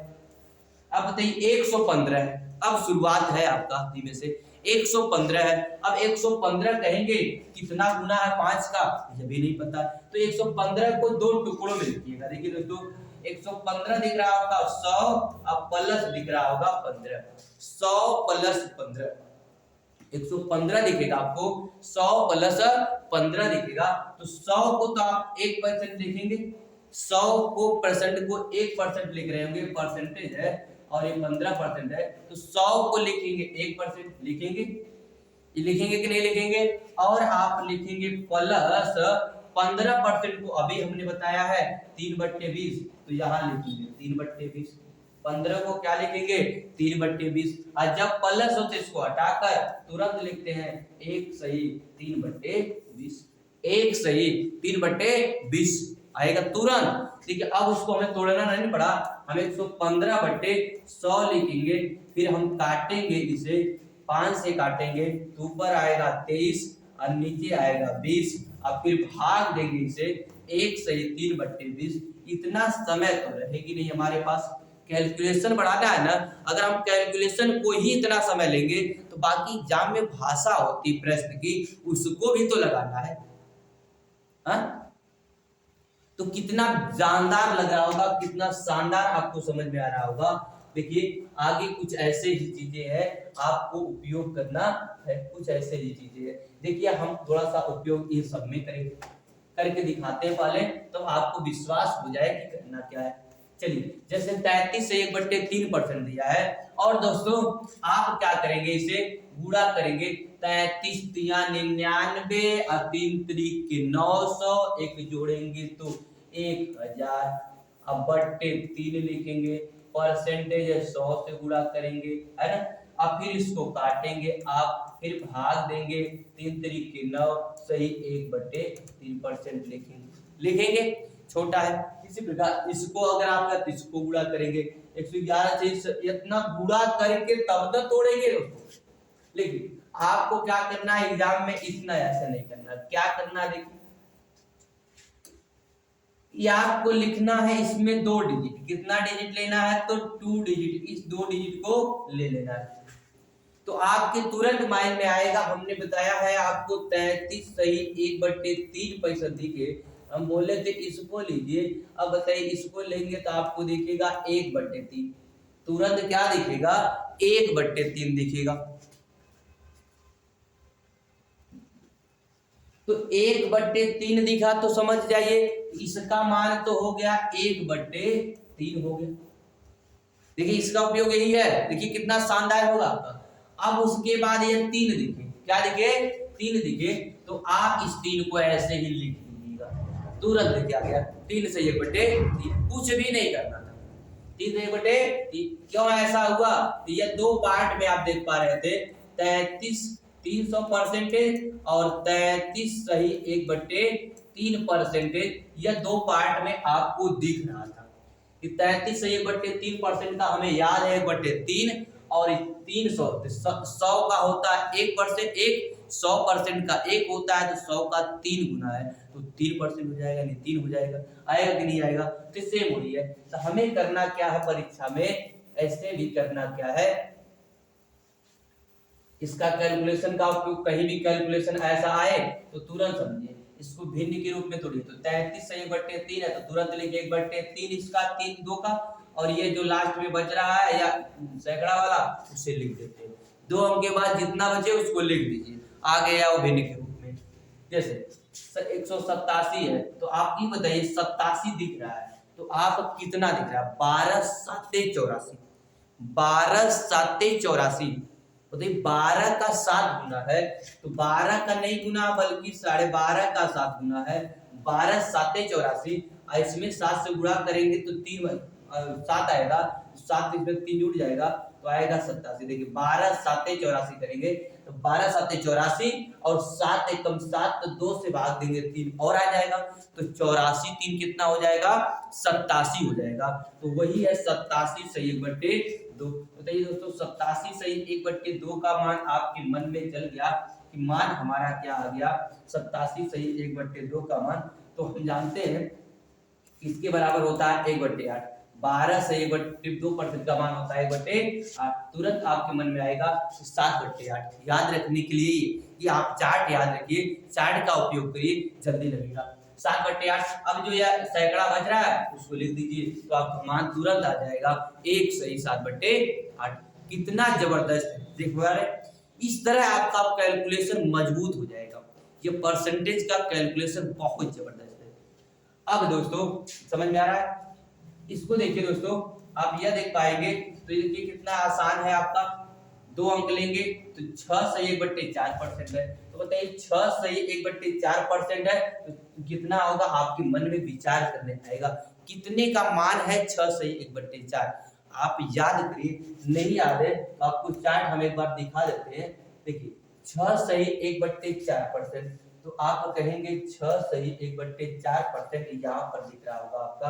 अब बताइए 115 है, अब शुरुआत है आपका धीमे से। 115 है, अब 115 कहेंगे कितना गुना है 5 का? ये भी नहीं पता, तो 115 को 2 टुकड़ों में लिखिएगा। देखिए दोस्तों 115 दिख रहा होगा 100, अब प्लस दिख रहा होगा 15, 100 प्लस 15, 115 दिखेगा आपको, 100 प्लस 15 दिखेगा। तो 100 को तो आप 1% लिखेंगे, 100 को परसेंट को 1% लिख रहे होंगे, परसेंटेज है और ये 15% है, तो 100 को लिखेंगे 1% लिखेंगे, ये लिखेंगे कि नहीं लिखेंगे? और आप लिखेंगे प्लस 15% को अभी हमने बताया है 3/20, तो यहाँ लिखेंगे 3/20। 15 को क्या लिखेंगे? 3/20। और जब प्लस हो तो इसको हटाकर तुरंत लिखते हैं 1 सही 3/20, 1 सही 3/20 आएगा तुरंत। देखिए अब उसको हमें तोड़ना नहीं पड़ा, हम 115/100 लिखेंगे, फिर हम काटेंगे इसे 5 से काटेंगे तो ऊपर आएगा 23 और नीचे आएगा 20 और फिर भाग देंगे इसे 1 सही 3/20। इतना समय तो रहेगी नहीं हमारे पास, कैलकुलेशन बढ़ाना है ना, अगर हम कैलकुलेशन को ही इतना समय लेंगे तो बाकी एग्जाम में भाषा होती प्रश्न की उसको भी तो लगाना है। हा? तो कितना जानदार लग रहा होगा, कितना शानदार आपको समझ में आ रहा होगा। देखिए आगे कुछ ऐसे ही चीजें हैं आपको उपयोग करना है, कुछ ऐसे ही चीजें हैं। देखिए हम थोड़ा सा उपयोग ये सब में करेंगे, करके दिखाते हैं पहले, तो आपको विश्वास हो जाए कि करना क्या है। चलिए जैसे 33 से 1/3% दिया है और दोस्तों आप क्या करेंगे, इसे गुणा करेंगे। 33 तिया 99 और 3 त्रिक के 900, एक जोड़ेंगे तो 1000, अब बट्टे 3 लिखेंगे, परसेंटेज 100 से गुणा करेंगे, है ना। अब फिर इसको काटेंगे आप, फिर भाग देंगे 3 त्रिक के 9 सही 1/3% लिखेंगे, छोटा है। इसी प्रकार इसको अगर आप इसको गुणा करेंगे 111 से इतना गुणा करके तब तक तोड़ेंगे दोस्तों। लेकिन आपको क्या करना है एग्जाम में, इतना ऐसा नहीं करना, क्या करना देखिए, ये आपको लिखना है इसमें 2 डिजिट, कितना डिजिट लेना है तो 2 डिजिट, इस 2 डिजिट को ले लेना है। तो आपके तुरंत माइंड में आएगा, हमने बताया है आपको 33 सही 1/3% दिखे, हम बोले थे इसको लीजिए। अब बताइए इसको लेंगे तो आपको दिखेगा 1/3, तुरंत क्या दिखेगा 1/3 दिखेगा। तो 1/3 दिखा तो समझ जाइए इसका मान तो हो गया 1/3 हो गया। देखिए इसका उपयोग यही है, देखिए कितना शानदार होगा आपका। अब उसके बाद ये 3 दिखे, क्या दिखे, 3 दिखे, तो आप इस 3 को ऐसे ही लिख लीजिएगा, तुरंत क्या गया 3 से 1/3, कुछ भी नहीं करना था, 3 से 1/3। क्यों ऐसा हुआ, ये 2 पार्ट में आप देख पा रहे थे, 33 300% और 33 सही 1/3%, यह 2 पार्ट में आपको दिख रहा था कि 33 सही 1/3% का हमें याद है 1/3, और 300 100 का होता है 1%, 100% का 1 होता है, तो 100 का 3 गुना है, तो 3% हो जाएगा, नहीं 3 हो जाएगा, आएगा कि नहीं आएगा, तो सेम हो रही है। तो हमें करना क्या है परीक्षा में, ऐसे भी करना क्या है, इसका कैलकुलेशन का उपयोग, कहीं भी कैलकुलेशन ऐसा आए तो तुरंत समझिए इसको भिन्न के रूप में तोड़िए। तो 33 से 1/3 है तो तुरंत लिखिए 1/3 इसका, 3 2 का, और ये जो लास्ट में बच रहा है या सैकड़ा वाला उसे लिख देते हैं। 2 अंक के बाद जितना बचे उसको लिख दीजिए, आ गया वो भिन्न के रूप में। जैसे 187 है तो आप ये बताइए 87 दिख रहा है, तो आप कितना दिख रहा है, 12 7 84, 12 7 84, बताइए 12 का 7 गुना है, तो 12 का नहीं गुना बल्कि 12.5 का 7 गुना है, 12 7 84, इसमें 7 से गुणा करेंगे तो 3 7 आएगा, 7 इसमें 3 जुड़ जाएगा तो आएगा 87। देखिए 12 7 84 करेंगे तो 12 7 84 और 7 एकम 7, तो 2 से भाग देंगे 3 और आ जाएगा, तो 84 3 कितना हो जाएगा, 87 हो जाएगा। तो वही है 87 सही 1/2। बताइए दोस्तों 87 सही 1/2 का मान आपके मन में चल गया कि मान हमारा क्या आ गया, 87 सही 1/2 का मान। तो हम जानते हैं इसके बराबर होता है 1/8, 12 से 1/2% का मान होता है 1/8। तुरंत आपके मन में आएगा 7/8। याद रखने के लिए कि आप चार्ट याद रखिए, चार्ट का उपयोग करिए, जल्दी लगेगा। 7/8। अब जो यह सैकड़ा बच रहा है उसको लिख दीजिए, तो आपका मान तुरंत आ जाएगा 1 सही 7/8। कितना जबरदस्त है, देखो यार, इस तरह आपका कैलकुलेशन मजबूत हो जाएगा। ये परसेंटेज का कैलकुलेशन बहुत जबरदस्त है। अब दोस्तों समझ में आ रहा है, इसको देखिए दोस्तों, आप यह देख पाएंगे तो ये कितना आसान है आपका। 2 अंक लेंगे तो 6 सही 1/4% है, तो बताइए 6 सही 1/4% है तो कितना होगा, आपके मन में विचार करने आएगा कितने का मान है 6 सही 1/4। आप याद करिए, नहीं याद है तो आपको चार्ट हम एक बार दिखा देते हैं। देखिए 6 सही 1/4%, तो आप कहेंगे 6 सही 1/4%, यहाँ पर दिख रहा होगा आपका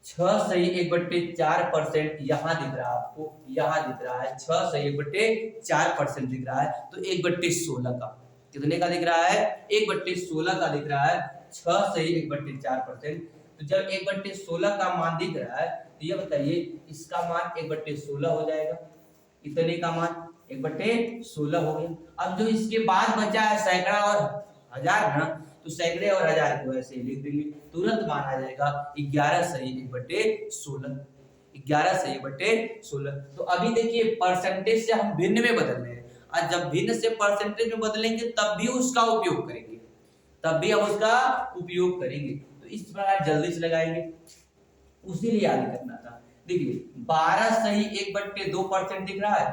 6 सही 1/4%, यहाँ दिख रहा है आपको, यहाँ दिख रहा है 6 सही 1/4% दिख रहा है, तो 1/16 का कितने का दिख रहा है, 1/16 का दिख रहा है, 6 सही 1/4%। तो जब 1/16 का मान दिख रहा है तो ये बताइए इसका मान 1/16 हो जाएगा, इतने का मान 1/16 हो गया। अब जो इसके बाद बचा है सैकड़ा और हजार ना, तो सैकड़े और हजार को ऐसे ही लिख देंगे, तुरंत मान आ जाएगा 11 सही 1/16, 11 सही 1/16। तो अभी देखिए परसेंटेज से हम भिन्न में बदल रहे हैं, और जब भिन्न से परसेंटेज में बदलेंगे तब भी उसका उपयोग करेंगे, तब भी हम उसका उपयोग करेंगे। तो इस प्रकार जल्दी से लगाएंगे, उसी लिए आगे करना था। देखिए 12 सही 1/2% दिख रहा है,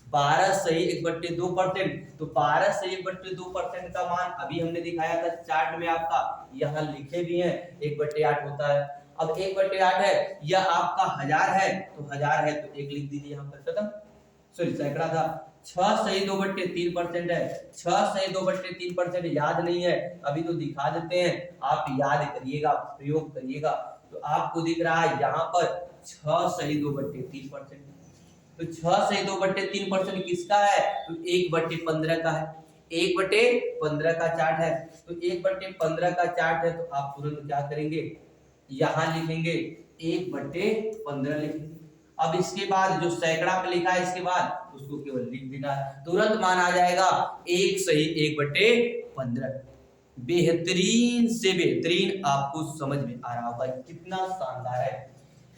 12 सही 1/2%, तो 12 सही 1/2% का मान अभी हमने दिखाया था चार्ट में आपका, यहाँ लिखे भी हैं 1/8 होता है। अब 1/8 है, यह आपका हजार है, तो हजार है तो 1 लिख दीजिए यहाँ पर, खत्म। सॉरी सैकड़ा था। 6 सही 2/3% है, 6 सही 2/3% याद नहीं है, अभी तो दिखा देते हैं, आप याद करिएगा, प्रयोग करिएगा। तो आपको दिख रहा है यहाँ पर 6 सही 2/3%, तो 6 सही 2/3% किसका है, तो 1/15 का है, 1/15 का चार्ट है, तो 1/15 का चार्ट है, तो आप तुरंत क्या करेंगे, यहाँ लिखेंगे 1/15 लिखेंगे। अब इसके बाद जो सैकड़ा पे लिखा है इसके बाद उसको केवल लिख देना है, तुरंत मान आ जाएगा 1 सही 1/15। बेहतरीन से बेहतरीन आपको समझ में आ रहा होगा, कितना शानदार है।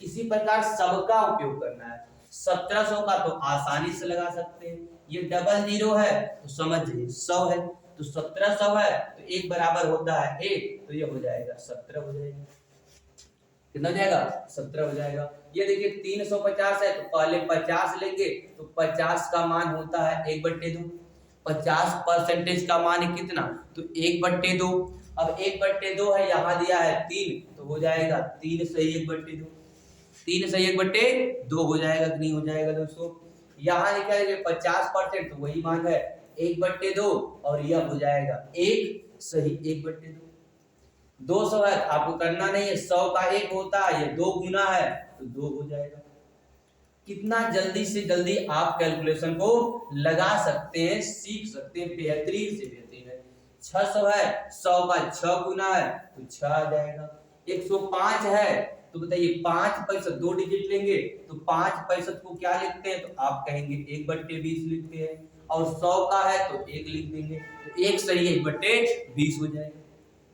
इसी प्रकार सबका उपयोग करना है। 1700 का तो आसानी से लगा सकते हैं, ये डबल जीरो है तो समझिए 100 है, तो 1700 है तो 1 बराबर होता है 1, तो ये हो जाएगा 17 हो जाएगा। कितना हो जाएगा 17 हो जाएगा। ये देखिए 350 है तो पहले 50 लेंगे, तो 50 का मान होता है 1/2। 50% का मान है कितना, तो 1/2। अब 1/2 है, यहाँ दिया है 3, तो हो जाएगा 3 सही 1/2। 3 सही 1/2 हो जाएगा कि नहीं हो जाएगा दोस्तों। यहाँ लिखा है 50%, तो वही मान है 1/2, और यह हो जाएगा 1 सही 1/2। 200 है, आपको करना नहीं है, 100 का 1 होता है, ये 2 गुना है तो 2 हो जाएगा। कितना जल्दी से जल्दी आप कैलकुलेशन को लगा सकते हैं, सीख सकते हैं, बेहतरीन से बेहतरीन है। 600 है, 100 का 6 गुना है तो 6 आ जाएगा। 105 है तो बताइए 5 पैंसठ 2 डिजिट लेंगे, तो 5 पैंसठ को क्या लिखते हैं, तो आप कहेंगे 1/20 लिखते हैं, और 100 का है तो 1 लिख देंगे, तो 1 सही 1/20 हो जाएगा।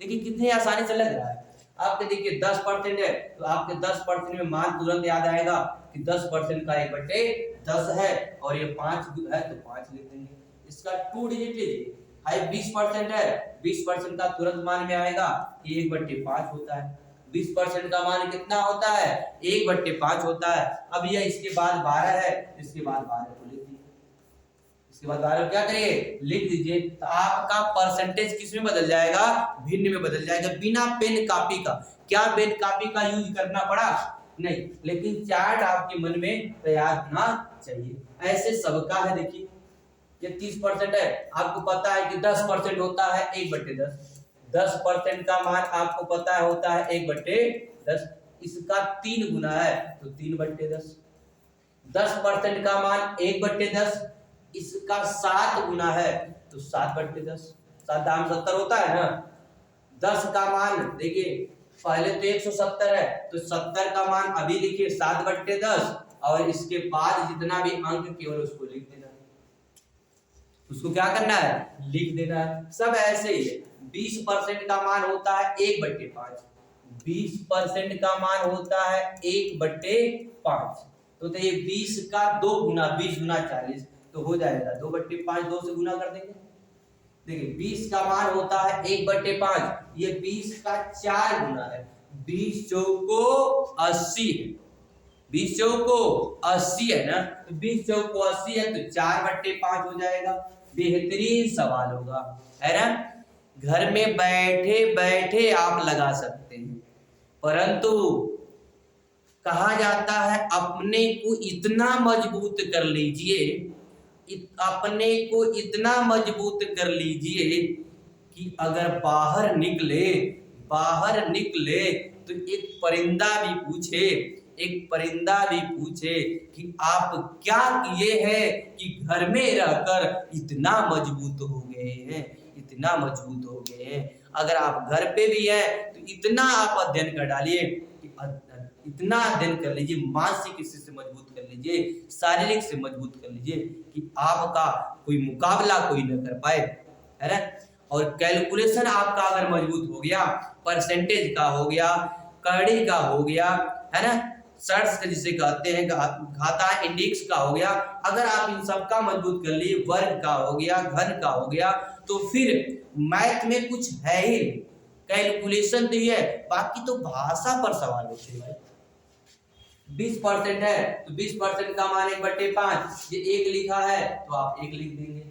देखिए कितने आसानी से लग रहा है। आपके देखिए 10% है तो आपके 10% में मान तुरंत याद आएगा कि 10% का 1/10 है, और ये 5 है तो 5 लिख देंगे। इसका 2 डिजिट लीजिए। हाई 20% है, 20% का तुरंत मान में आएगा कि 1/5 होता है। 20% का मान कितना होता है, 1/5 होता है। अब यह इसके बाद 12 है, इसके बाद 12 को लिख दीजिए। इसके बाद 12 क्या करिए, लिख दीजिए। तो आपका परसेंटेज किस में बदल जाएगा, भिन्न में बदल जाएगा, बिना पेन कापी का। क्या पेन कापी का यूज करना पड़ा, नहीं, लेकिन चार्ट आपके मन में तैयार होना चाहिए। ऐसे सबका है। देखिए ये 30% है, आपको पता है कि 10% होता है 1/10। 10% का मान आपको पता है होता है 1/10, इसका 3 गुना है तो 3/10। 10% का मान 1/10, इसका 7 गुना है तो 7/10। 7 दाम 70 होता है ना। 10 का मान देखिए पहले तो 170 है, तो 70 का मान अभी लिखिए 7/10, और इसके बाद जितना भी अंक केवल उसको लिख देना है। उसको क्या करना है, लिख देना है। सब ऐसे ही है। 20% का मान होता है 1/5। 20% का मान होता है 1/5, तो ये 20 का 2 गुना, 20 गुना 40, तो हो जाएगा 2/5। 2 से गुना कर देंगे। देखिए 20 का मान होता है 1/5, ये 20 का 4 गुना है। 20 चौको 80 है, 20 चौको 80 है ना, तो 20 चौको 80 है तो 4/5 हो जाएगा। बेहतरीन सवाल होगा, है ना। घर में बैठे बैठे आप लगा सकते हैं, परंतु कहा जाता है अपने को इतना मजबूत कर लीजिए, अपने को इतना मजबूत कर लीजिए कि अगर बाहर निकले तो एक परिंदा भी पूछे कि आप क्या किए हैं कि घर में रहकर इतना मजबूत हो गए हैं, इतना मजबूत हो गए हैं। अगर आप घर पे भी हैं तो इतना आप अध्ययन कर डालिए, इतना अध्ययन कर लीजिए, मानसिक स्थिति से मजबूत कर लीजिए, शारीरिक से मजबूत कर लीजिए कि आपका कोई मुकाबला कोई न कर पाए, है ना। और कैलकुलेशन आपका अगर मजबूत हो गया, परसेंटेज का हो गया, कड़ी का हो गया, है ना, सर्च जिसे कहते हैं, घाता इंडेक्स का हो गया, अगर आप इन सब का मजबूत कर लिए, वर्ग का हो गया, घन का हो गया, तो फिर मैथ में कुछ है ही, कैलकुलेशन तो है, बाकी तो भाषा पर सवाल होते हैं भाई। 20% है तो 20% का मान 1/5, ये 1 लिखा है तो आप 1 लिख देंगे।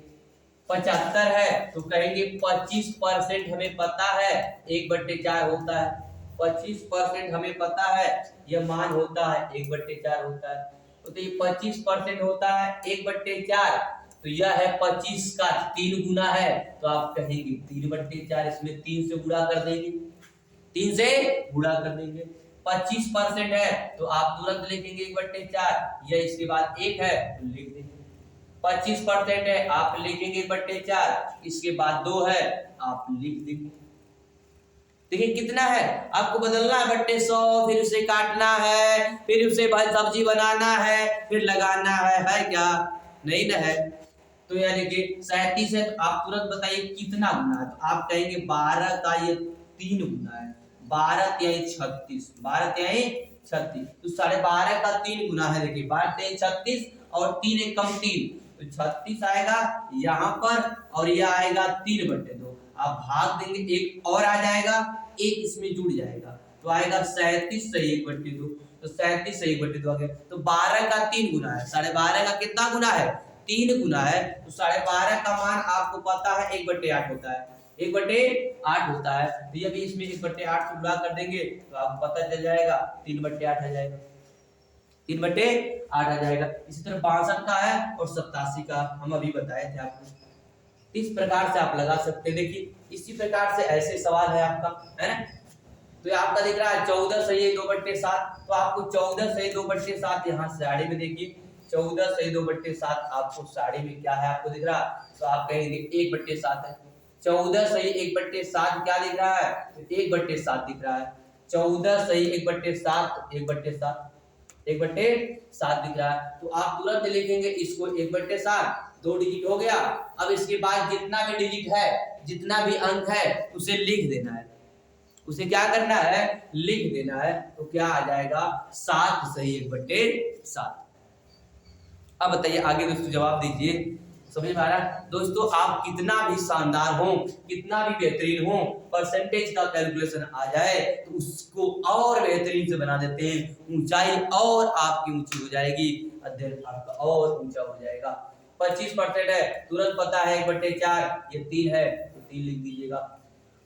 75 है तो कहेंगे 25% हमें पता है 1/4 होता है। 25% हमें पता है यह मान होता है 1/4 होता है, तो ये 25% होता है 1/4, तो यह है 25 का 3 गुना है, तो आप कहेंगे 3/4, इसमें 3 से गुणा कर देंगे, 3 से गुणा कर देंगे। 25% है तो आप तुरंत लिखेंगे 1/4, यह इसके बाद 1 है तो लिख देंगे। 25% है आप लिखेंगे 1/4, इसके बाद 2 है आप लिख देंगे। देखिए कितना है, आपको बदलना है 1/100, फिर उसे काटना है, फिर उसे भाई सब्जी बनाना है, फिर लगाना है क्या, नहीं ना है। तो यह देखिए 37 है तो आप तुरंत बताइए कितना गुना है, तो आप कहेंगे 12 का ये 3 गुना है, 12 तिहाई 36, 12 तिहाई 36, तो 12.5 का 3 गुना है। देखिए 12 तिहाई 36 और 3 एकम 3, तो 36 आएगा यहाँ पर, और यह आएगा 3/2। आप भाग देंगे, एक और आ जाएगा, एक इसमें जुड़ जाएगा, तो तो आएगा 37 सही 1/2। तो 37 सही 1/2 आ गया। तो 12 का 3 गुना है, 12.5 का कितना गुना है, 3 गुना है। तो 12.5 का मान आपको पता है 1/8 होता है, 1/8 होता है। तो ये भी इसमें 1/8 को गुणा कर देंगे तो आपको पता चल जाएगा 3/8 आ जाएगा, 3/8 आ जाएगा। इसी तरह 62 का है और 87 का हम अभी बताए थे आपको। इस प्रकार से आप लगा सकते हैं। देखिए इसी प्रकार से ऐसे सवाल है आपका, है ना। तो ये आपका दिख रहा है 14 सही 2/7। तो आपको 14 सही 2/7 यहाँ साड़ी में देखिए 14 सही 2/7 आपको साड़ी में क्या है आपको दिख रहा है। तो आप कहेंगे 1/7 है। 14 सही 1/7 क्या दिख रहा है, 1/7 दिख रहा है। 14 सही 1/7 1/7 1/7 दिख रहा है। तो आप तुरंत लिखेंगे इसको 1/7, 2 डिजिट हो गया। अब इसके बाद जितना भी डिजिट है, जितना भी अंक है उसे लिख देना है, उसे क्या करना है, लिख देना है। तो क्या आ जाएगा 7 सही 1/7। अब बताइए आगे दोस्तों, जवाब दीजिए। समझ में आ रहा है दोस्तों। आप कितना भी शानदार हो, कितना भी बेहतरीन हो, परसेंटेज का कैलकुलेशन आ जाए तो उसको और बेहतरीन से बना देते हैं। ऊंचाई और आपकी ऊंची हो जाएगी, अध्ययन आपका और ऊंचा हो जाएगा। 25% है, तुरंत पता है 1/4, ये 3 है तो 3 लिख दीजिएगा।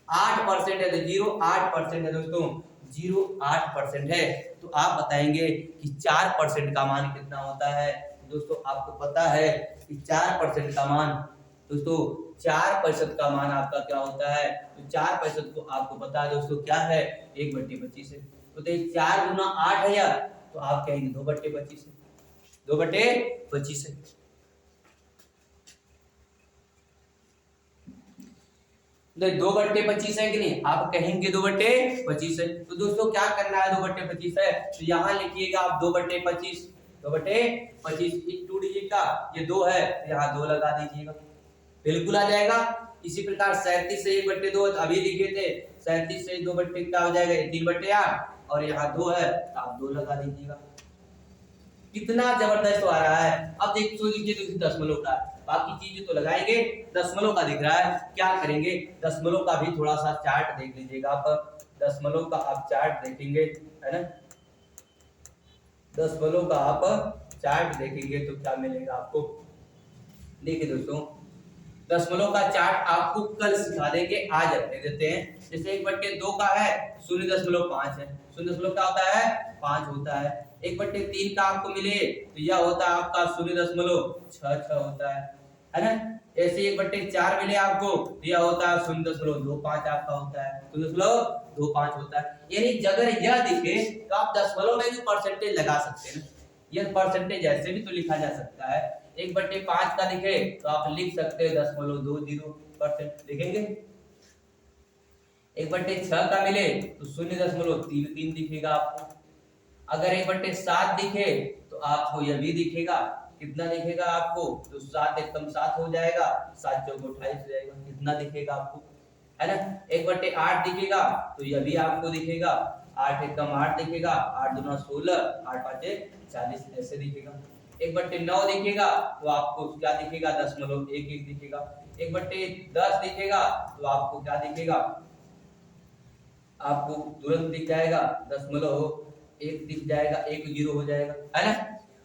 8% है तो 0.8% है दोस्तों, 0.8% है। तो आप बताएंगे कि 4% का मान कितना होता है। दोस्तों आपको पता है कि 4% का मान, दोस्तों 4% का मान आपका क्या होता है। तो 4% को आपको पता है दोस्तों क्या है, 1/25 है। तो 4 गुना 8 है यार, तो आप कहेंगे 2/25 है, 2/25 है। नहीं 2/25 है कि नहीं, आप कहेंगे 2/25 है। तो दोस्तों क्या करना है, 2/25 है तो यहाँ लिखिएगा आप 2/25, 2/25 इस 2 डिजिट का ये 2 है, यहाँ 2 लगा दीजिएगा, बिल्कुल आ जाएगा। इसी प्रकार 37 से 1/2 अभी लिखे थे, 37 से 2/2 क्या हो जाएगा 3/8 और यहाँ 2 है तो आप 2 लगा दीजिएगा। कितना जबरदस्त आ रहा है। अब देख लीजिए तो दशमलव का, बाकी चीजें तो लगाएंगे, दशमलव का दिख रहा है। क्या करेंगे, दशमलव का भी थोड़ा सा चार्ट देख लीजिएगा आप, दशमलव का आप चार्ट देखेंगे, है ना। दशमलव का आप चार्ट देखेंगे तो क्या मिलेगा आपको। देखिए दोस्तों, दशमलव का चार्ट आपको कल सिखा देंगे, आज रखने देते हैं। जैसे 1/2 का है 0.5 है, 0. क्या होता है 5 होता है। 1/3 का आपको मिले तो यह होता है आपका 0.66 होता है ना। ऐसे 1/4 मिले आपको तो यह होता है 0.25 आपका होता है, 0.25 होता है। यानी अगर यह दिखे तो आप दशमलव में भी परसेंटेज लगा सकते हैं। यह परसेंटेज ऐसे भी तो लिखा जा सकता है। 1/5 का दिखे तो आप लिख सकते हैं 0.20% लिखेंगे। 1/6 का मिले तो 0.33 दिखेगा आपको। अगर 1/7 दिखे तो आपको यह भी दिखेगा, कितना दिखेगा आपको, तो 7 एकम 7 हो जाएगा, 7 चौक 28 हो जाएगा, कितना दिखेगा आपको, है ना। 1/8 दिखेगा तो यह भी आपको दिखेगा, 8 एकम 8 दिखेगा, 8 दूना 16, 8 पाँचे 40 ऐसे दिखेगा। 1/9 दिखेगा तो आपको क्या दिखेगा, 0.11 दिखेगा। 1/10 दिखेगा तो आपको क्या दिखेगा, आपको तुरंत दिख जाएगा 0.1 दिख जाएगा, 1 0 हो जाएगा, है ना।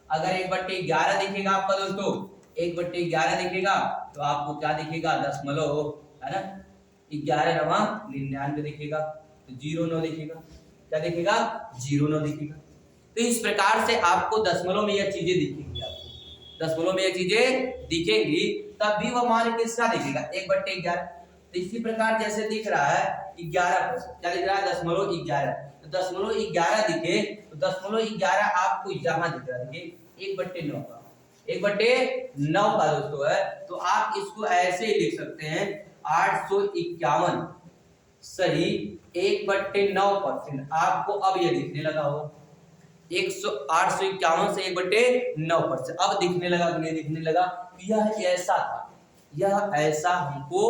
अगर 1/11 दिखेगा आपका दोस्तों, 1/11 दिखेगा तो आपको क्या दिखेगा, 0, है ना, 11×99 दिखेगा, तो 0.9 दिखेगा, क्या दिखेगा 0.9 दिखेगा। तो इस प्रकार से आपको दशमलव में यह चीजें दिखेंगी, आपको दशमलव में यह चीजें दिखेंगी, तब भी वह मान किसका दिखेगा 1/11। तो इसी प्रकार जैसे दिख रहा है 11%, क्या दिख रहा है 0.11, तो 0.11 दिखे तो 0.11 आपको यहाँ दिख रहा है, देखिए 1/9 का, 1/9 का दोस्तों है। तो आप इसको ऐसे ही लिख सकते हैं 851 सही 1/9%। आपको अब ये दिखने लगा हो 851 से 1/9%, अब दिखने लगा कि नहीं दिखने लगा। यह ऐसा था, यह ऐसा हमको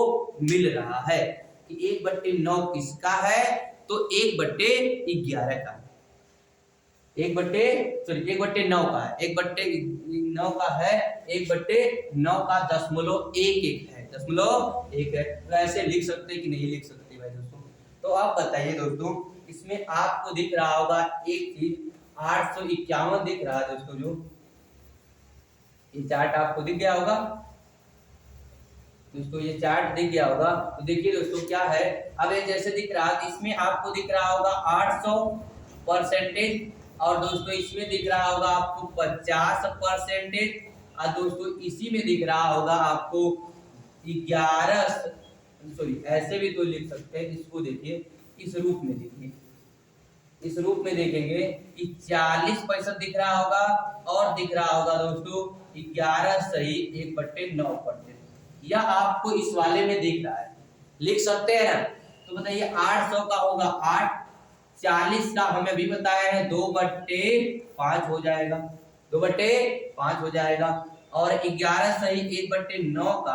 मिल रहा है कि 1/9 किसका है, तो 1/11 का, 1/9 का है, 1/9 का है, 1/9 का 0.11 है, 0.1 है। तो ऐसे लिख सकते कि नहीं लिख सकते भाई दोस्तों। तो आप बताइए दोस्तों इसमें आपको दिख रहा होगा एक चीज 851 दिख रहा है दोस्तों, जो ये चार्ट आपको दिख गया होगा दोस्तों, ये चार्ट दिख गया होगा। तो देखिए दोस्तों क्या है, अब ये जैसे दिख रहा है इसमें आपको दिख रहा होगा 800%, और दोस्तों इसमें दिख रहा होगा आपको 50%, और दोस्तों इसी में दिख रहा होगा आपको 11, सॉरी ऐसे भी तो लिख सकते हैं इसको, देखिए इस रूप में, देखिए इस रूप में देखेंगे कि 40% दिख रहा होगा, और दिख रहा होगा दोस्तों 11 सही 1/9%। यह आपको इस वाले में दिख रहा है, लिख सकते हैं ना। तो बताइए 800 का होगा 8, 40 का हमें अभी बताया है 2/5 हो जाएगा, 2/5 हो जाएगा, और 11 सही 1/9 का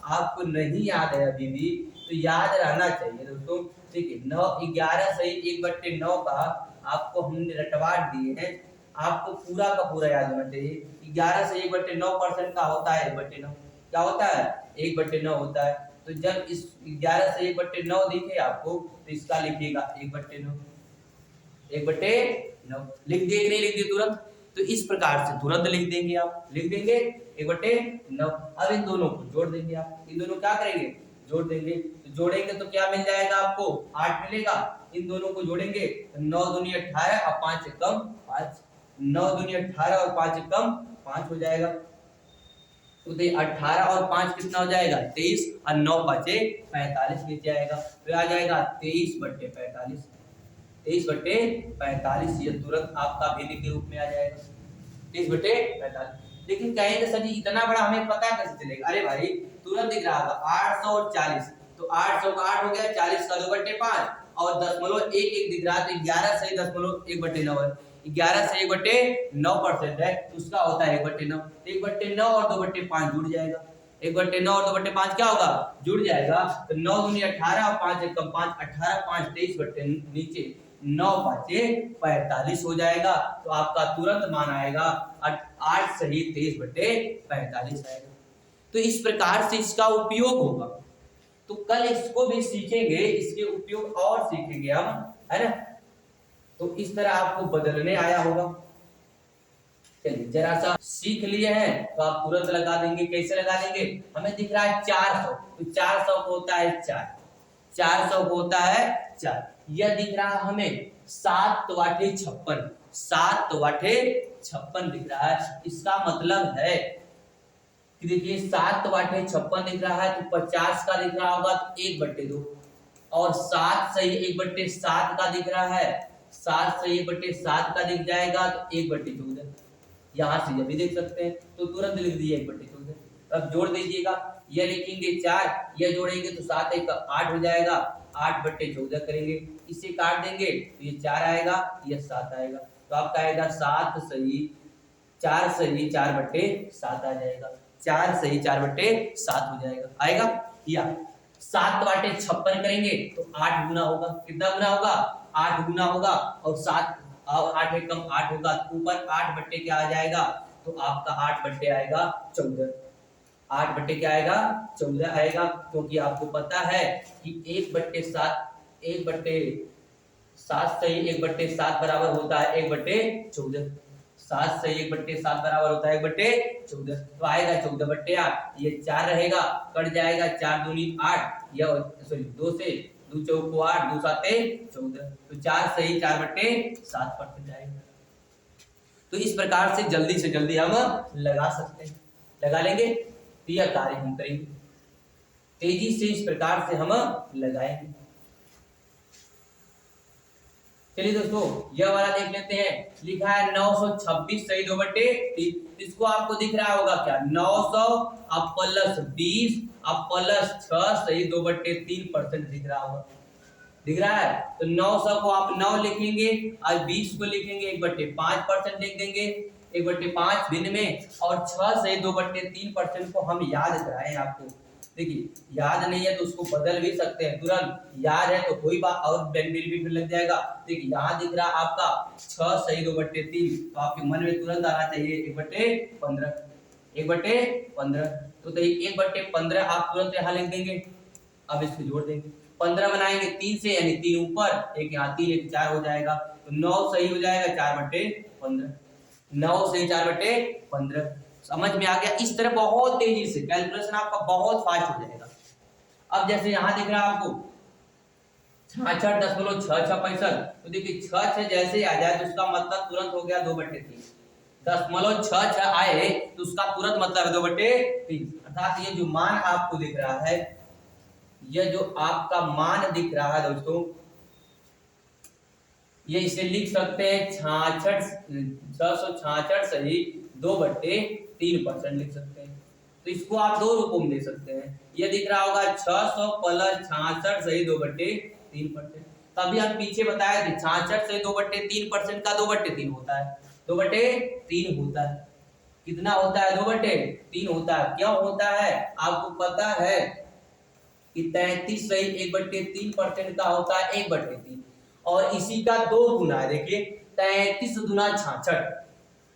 आपको नहीं याद है अभी भी, तो याद रहना चाहिए दोस्तों। ठीक है, 11 सही 1/9 का आपको हमने रटवा दिए हैं, आपको पूरा का पूरा याद होना चाहिए। 11 से 1/9% का होता है 1/9, क्या होता है 1/9 होता है। तो जब इस 11 से 1/9 दिखे आपको, तो इसका लिखिएगा 1/9, 1/9 लिख दिए कि नहीं लिख दिए तुरंत। तो इस प्रकार से तुरंत लिख देंगे, आप लिख देंगे 1/9। अब इन दोनों को जोड़ देंगे, आप इन दोनों क्या करेंगे, जोड़ देंगे। तो जोड़ेंगे तो क्या मिल जाएगा आपको, 8 मिलेगा। इन दोनों को जोड़ेंगे तो 9 दूनी 18 और 5 कम 5, 9 दूनी 18 और 5 कम 5 हो जाएगा। तो 18 और 5 कितना हो जाएगा 23, और 9 5 45 नीचे आएगा, तो आ जाएगा 23/45, 23/45। ये तुरंत आपका भेदी के रूप में आ जाएगा 23/45। लेकिन कहेंगे सर जी इतना बड़ा हमें पता कैसे चलेगा, अरे भाई तुरंत दिख रहा होगा 800 और 40, तो 800 का 8 हो गया, 40 का 2/5, और 0.11 दिख रहा है, तो 11 सही 0.1/9 है, 11 से 1/9% है, तो उसका होता है 1/9। 1/9 और 2/5 जुड़ जाएगा, 1/9 और 2/5 क्या होगा, जुड़ जाएगा। तो 9 दूनी 18 और 5 कम 5, 18 5 23 नीचे 9 5 45 हो जाएगा। तो आपका तुरंत मान आएगा 8 सही 23/45 आएगा। तो इस प्रकार से इसका उपयोग होगा। तो कल इसको भी सीखेंगे, इसके उपयोग और सीखेंगे हम, है ना। तो इस तरह आपको बदलने आया होगा। चलिए जरा सा सीख लिए हैं तो आप तुरंत लगा देंगे। कैसे लगा देंगे, हमें दिख रहा है 400, तो 400 को होता है 4, 400 को होता है 4। यह दिख रहा है हमें 7/56, 7/56 दिख रहा है। इसका मतलब है कि देखिए 7/56 दिख रहा है, तो 50 का दिख रहा होगा तो 1/2, और 7 सही 1/7 का दिख रहा है, 7 सही 1/7 का दिख जाएगा तो 1/14। यहाँ से ये भी देख सकते हैं, तो तुरंत लिख दिए 1/14। अब जोड़ दीजिएगा, ये लिखेंगे 4, ये जोड़ेंगे तो 7 1 8 हो जाएगा, 8/14 करेंगे, इसे काट देंगे तो ये 4 आएगा, ये 7 आएगा। तो आपका आएगा 7 सही 4 सही 4/7 आ जाएगा, 4 सही 4/7 हो जाएगा, आएगा। या 7/56 करेंगे तो 8 गुना होगा, कितना गुना होगा, 8 गुना होगा, और 7 और 8 एक कम 8 होगा, ऊपर 8 क्या आ जाएगा, तो आपका 8 आएगा 14, 8 क्या आएगा 14 आएगा। क्योंकि आपको पता है कि 1/7 1/7 सही 1/7 बराबर होता है 1/14, 7 सही 1/7 बराबर होता है 1/14, तो आएगा 14/8, ये 4 रहेगा, कट जाएगा, 4 दूनी 8, या सॉरी 2 से 2 चौक 8, 2 7 14, तो 4 सही 4/7% आएगा। तो इस प्रकार से जल्दी हम लगा सकते हैं, लगा लेंगे तो यह कार्य हम करेंगे तेजी से, इस प्रकार से हम लगाएंगे। चलिए दोस्तों यह वाला देख लेते हैं, लिखा है 926 सही 2/3, इसको आपको दिख रहा होगा क्या, 900 अब +20 अब +6 सही 2/3% दिख रहा होगा, दिख रहा है। तो 900 को आप 9 लिखेंगे और 20 को लिखेंगे 1/5% लिख देंगे, 1/5 भिन्न में, और 6 से 2/3% को हम याद कराएं आपको। देखिए याद नहीं है तो उसको बदल भी सकते हैं तुरंत, याद है तो कोई बात और बेनिफिट लग जाएगा। देखिए यहाँ दिख रहा आपका 6 सही 2/3, तो आपके मन में तुरंत आना चाहिए 1/15, 1/15। तो 1/15 आप तुरंत यहाँ लिख देंगे। अब इसको जोड़ देंगे, 15 बनाएंगे 3 से, यानी 3 ऊपर, एक यहाँ 3, एक 4 हो जाएगा, तो 9 सही हो जाएगा 4/15। 9 सही 4/15। समझ में आ गया? इस तरह बहुत तेजी से कैलकुलेशन आपका बहुत फास्ट हो जाएगा। अब जैसे यहाँ दिख रहा है आपको 66.6665, तो देखिए 6 जैसे आ जाए तो उसका मतलब तुरंत हो गया 2/3। 0.66 आए तो उसका तुरंत मतलब है 2/3। अर्थात ये जो मान आपको दिख रहा है, यह जो आपका मान दिख रहा है दोस्तों, ये इसे लिख सकते हैं 666 सही 2/3% लिख सकते हैं। तो इसको आप दो रूपों में दे सकते हैं। ये दिख रहा होगा 600 प्लस 66 सही 2/3%। तभी हम पीछे बताए थे 66 सही 2/3% का 2/3 होता है, 2/3 होता है। कितना होता है? 2/3 होता है। क्यों होता है? आपको पता है कि 33 सही 1/3% का होता है 1/3, और इसी का 2 गुना है। देखिए 33 गुना 66,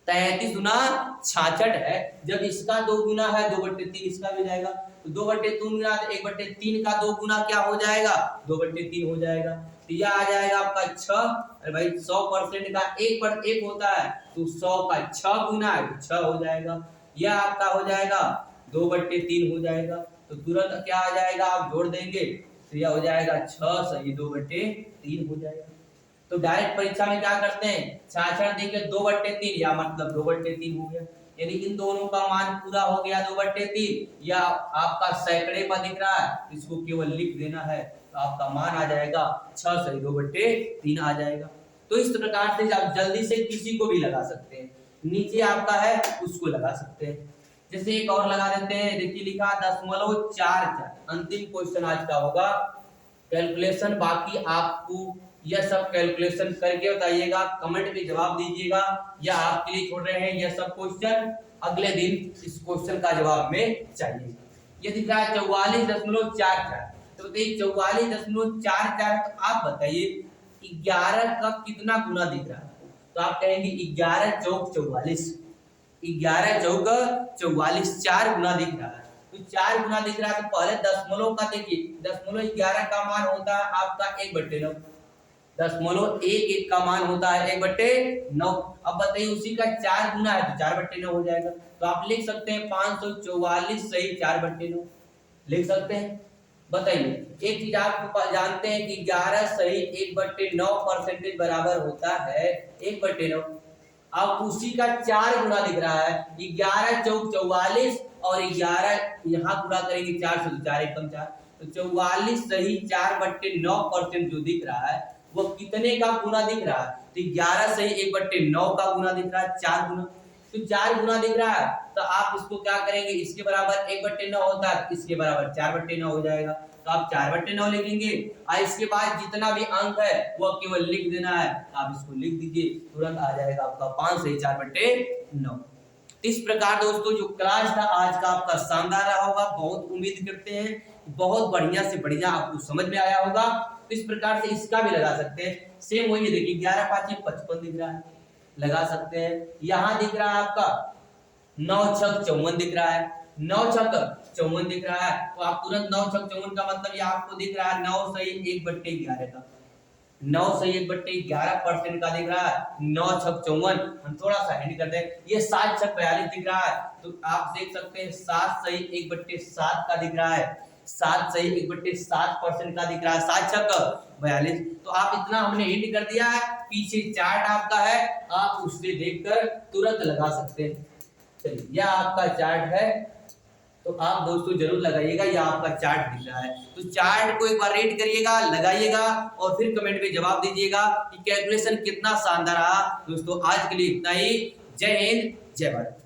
33 गुना 66 है। जब इसका 2 गुना है 2/3 इसका भी जाएगा, तो 2/3 गुना 1/3 का 2 गुना क्या हो जाएगा? 2/3 हो जाएगा। तो यह आ जाएगा आपका 6। अरे भाई 100% का 1/1 होता है, तो 100 का 6 गुना है तो 6 हो जाएगा। यह आपका हो जाएगा 2/3 हो जाएगा। तो तुरंत क्या आ जाएगा? आप जोड़ देंगे तो यह हो जाएगा 6 सही 2/3 हो जाएगा। तो डायरेक्ट परीक्षा में क्या करते हैं? 66 देंगे 2/3, या मतलब 2/3 हो गया, यानी इन दोनों का मान पूरा हो गया 2/3। या आपका सैकड़े पर दिख रहा है, इसको केवल लिख देना है, तो आपका मान आ जाएगा 6 सही 2/3 आ जाएगा। तो इस प्रकार से आप जल्दी से किसी को भी लगा सकते हैं, नीचे आपका है उसको लगा सकते हैं। जैसे एक और लगा देते हैं, देखिए लिखा 0.44। अंतिम क्वेश्चन आज का होगा कैलकुलेशन। बाकी आपको यह सब कैलकुलेशन करके बताइएगा, कमेंट में जवाब दीजिएगा, या आपके लिए छोड़ रहे हैं यह सब क्वेश्चन, अगले दिन इस क्वेश्चन का जवाब में चाहिए। ये दिख रहा है 44.44, तो बताइए 44.44, तो आप बताइए 11 का कितना गुना दिख रहा है? तो आप कहेंगे 11 चौक 44, 11 चौक 44, 4 गुना दिख रहा है। तो 4 गुना दिख रहा है, तो पहले दशमलव का देखिए, 0.11 का मान होता है आपका 1/9, 0.11 का मान होता है 1/9। अब बताइए उसी का 4 गुना है तो 4/9 हो जाएगा। तो आप लिख सकते हैं 544 सही 4/9 लिख सकते हैं। बताइए एक चीज आप जानते हैं कि 11 सही 1/9% बराबर होता है 1/9। अब उसी का 4 गुना दिख रहा है, 11 चौक 44, और 11 यहाँ गुना करेंगे 4 से, तो 4 एकम 4, तो 44 सही 4/9% जो दिख रहा है वो कितने का गुना दिख रहा है? तो 11 सही 1/9 का गुना दिख रहा है, 4 गुना। तो 4 गुना दिख रहा है, तो आप इसको क्या करेंगे? इसके बराबर 1/9 होता है, इसके बराबर 4/9 हो जाएगा, तो आप 4/9 लिखेंगे। और इसके बाद जितना भी अंक है वो केवल लिख देना है, आप इसको लिख दीजिए, तुरंत आ जाएगा आपका 5 सही 4/9। इस प्रकार दोस्तों जो क्लास था आज का आपका शानदार रहा होगा, बहुत उम्मीद करते हैं बहुत बढ़िया से बढ़िया आपको समझ में आया होगा। तो इस प्रकार से इसका भी लगा सकते हैं। सेम वही देखिए 11 5 55 दिख रहा है, लगा सकते हैं। यहाँ दिख रहा है आपका 9 छक 54 दिख रहा है, 9 छक 54 दिख रहा है, तो आप तुरंत 9 छक 54 का मतलब ये आपको दिख रहा है 9 सही 1/11 का, 9 सही 1/11% का दिख रहा है, 9 छक 54। हम थोड़ा सा हिंट कर दें, ये 7 छक 42 दिख रहा है, तो आप देख सकते हैं 7 सही 1/7 का दिख रहा है, 7 सही 1/7% का दिख रहा है, 7 छक 42। तो आप इतना हमने हिंट कर दिया है, पीछे चार्ट आपका है, आप उससे देखकर तुरंत लगा सकते हैं। चलिए यह आपका चार्ट है, तो आप दोस्तों जरूर लगाइएगा, यह आपका चार्ट दिख रहा है। तो चार्ट को एक बार रीड करिएगा, लगाइएगा, और फिर कमेंट में जवाब दीजिएगा कि कैलकुलेशन कितना शानदार रहा। दोस्तों आज के लिए इतना ही। जय हिंद, जय भारत।